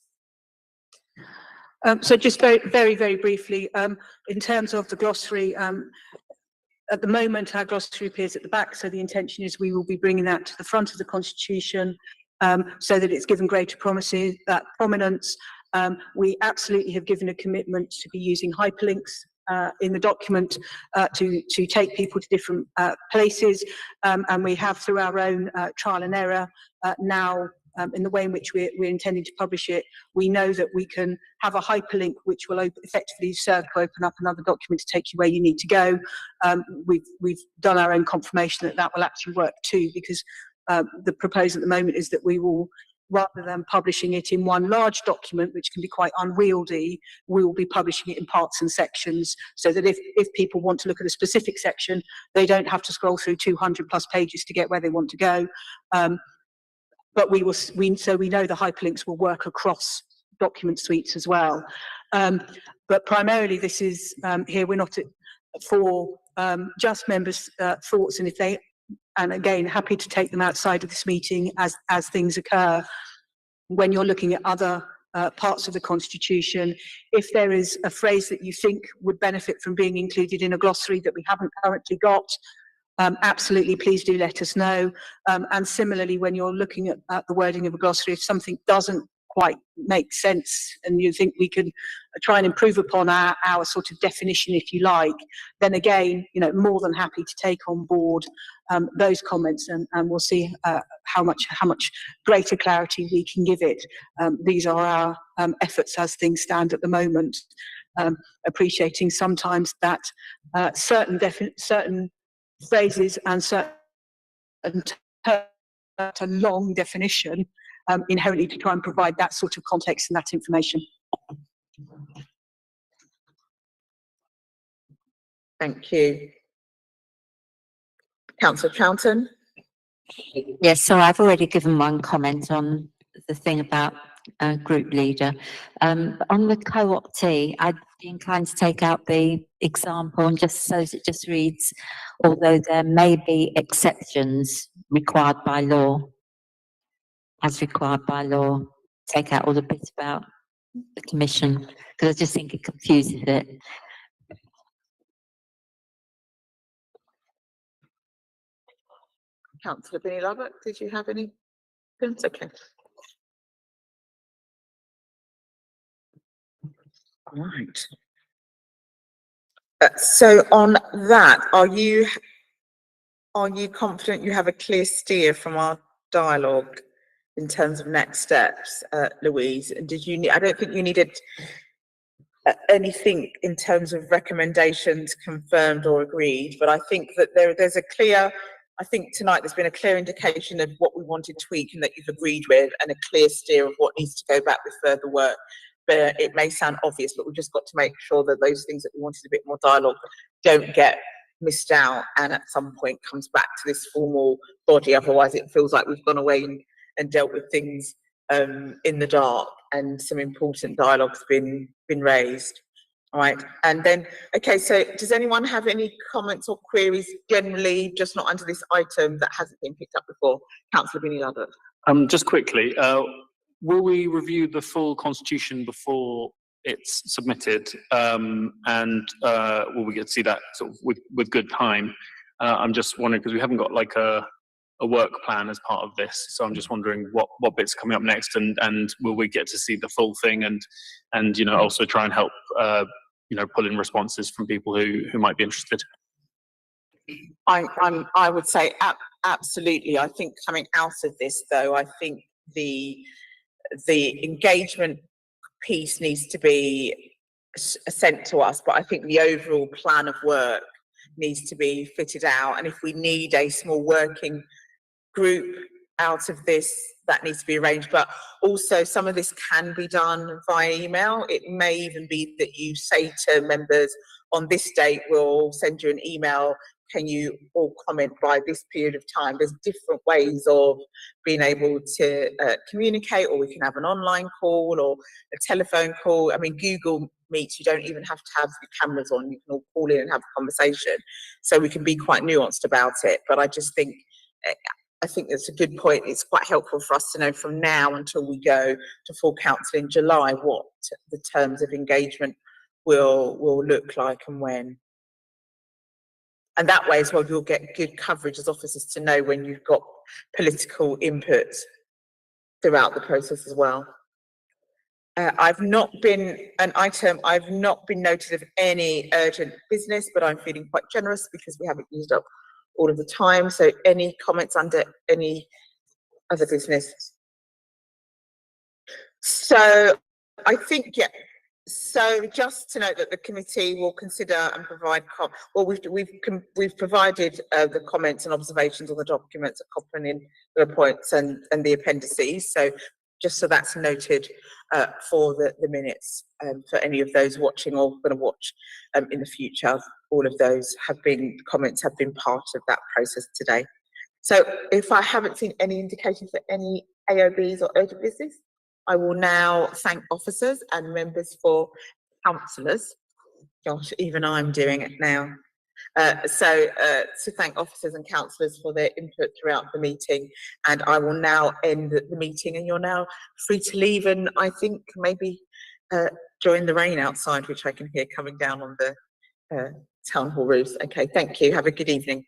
E: So just very briefly, in terms of the glossary, at the moment our glossary appears at the back, so the intention is we will be bringing that to the front of the Constitution, so that it's given greater prominence. We absolutely have given a commitment to be using hyperlinks in the document to take people to different places, and we have, through our own trial and error, now in the way in which we're intending to publish it, we know that we can have a hyperlink which will effectively serve to open up another document to take you where you need to go. We've done our own confirmation that will actually work too, because the proposal at the moment is that we will, rather than publishing it in one large document, which can be quite unwieldy, we will be publishing it in parts and sections, so that if people want to look at a specific section, they don't have to scroll through 200 plus pages to get where they want to go. But we know the hyperlinks will work across document suites as well. But primarily this is, here we're not for just members' thoughts, and again, happy to take them outside of this meeting as things occur. When you're looking at other parts of the Constitution, if there is a phrase that you think would benefit from being included in a glossary that we haven't currently got, absolutely, please do let us know. And similarly, when you're looking at the wording of a glossary, if something doesn't quite make sense and you think we can try and improve upon our sort of definition, if you like, then again, more than happy to take on board those comments, and we'll see how much greater clarity we can give it. These are our efforts as things stand at the moment, appreciating sometimes that certain phrases and certain a long definition inherently to try and provide that sort of context and that information.
B: Thank you. Councillor Troughton.
C: Yes, so I've already given one comment on the thing about group leader. On the co-optee, I'd be inclined to take out the example and just so it just reads, although there may be exceptions required by law, as required by law. Take out all the bits about the commission, because I just think it confuses it.
B: Councillor Binny Lubbock, did you have any? Okay. Right. So on that, are you confident you have a clear steer from our dialogue in terms of next steps, Louise? And did you need, I don't think you needed anything in terms of recommendations confirmed or agreed, but I think that there's a clear, I think tonight there's been a clear indication of what we wanted to tweak and that you've agreed with, and a clear steer of what needs to go back with further work. But it may sound obvious, but we've just got to make sure that those things that we wanted a bit more dialogue don't get missed out and at some point comes back to this formal body. Otherwise it feels like we've gone away and dealt with things in the dark, and some important dialogue's been raised. All right, and then, okay, so does anyone have any comments or queries generally, just not under this item, that hasn't been picked up before? Councillor Binnie-Ludford.
D: Just quickly, will we review the full constitution before it's submitted? And will we get to see that sort of with good time? I'm just wondering, because we haven't got like a work plan as part of this, so I'm just wondering what bits are coming up next, and will we get to see the full thing, and you know, also try and help you know, pull in responses from people who might be interested.
B: I would say absolutely. I think coming out of this, though, I think the engagement piece needs to be sent to us, but I think the overall plan of work needs to be fitted out, and if we need a small working group out of this, that needs to be arranged. But also some of this can be done via email. It may even be that you say to members, on this date we'll send you an email, can you all comment by this period of time? There's different ways of being able to communicate, or we can have an online call or a telephone call. I mean, Google Meets, you don't even have to have the cameras on, you can all call in and have a conversation, so we can be quite nuanced about it. But I just think that's a good point. It's quite helpful for us to know from now until we go to full council in July what the terms of engagement will look like and when. And that way as well, you'll get good coverage as officers to know when you've got political input throughout the process as well. I've not been noted of any urgent business, but I'm feeling quite generous because we haven't used up all of the time. So any comments under any other business? So I think, yeah. So just to note that the committee will consider and provide, we've provided the comments and observations on the documents accompanying the reports and the appendices. So just so that's noted for the minutes, for any of those watching or going to watch in the future, all of those comments have been part of that process today. So if I haven't seen any indication for any AOBs or urgent business, I will now thank officers and members for councillors. Gosh, even I'm doing it now. To thank officers and councillors for their input throughout the meeting, and I will now end the meeting, and you're now free to leave, and I think maybe join the rain outside, which I can hear coming down on the town hall roofs. Okay, thank you. Have a good evening.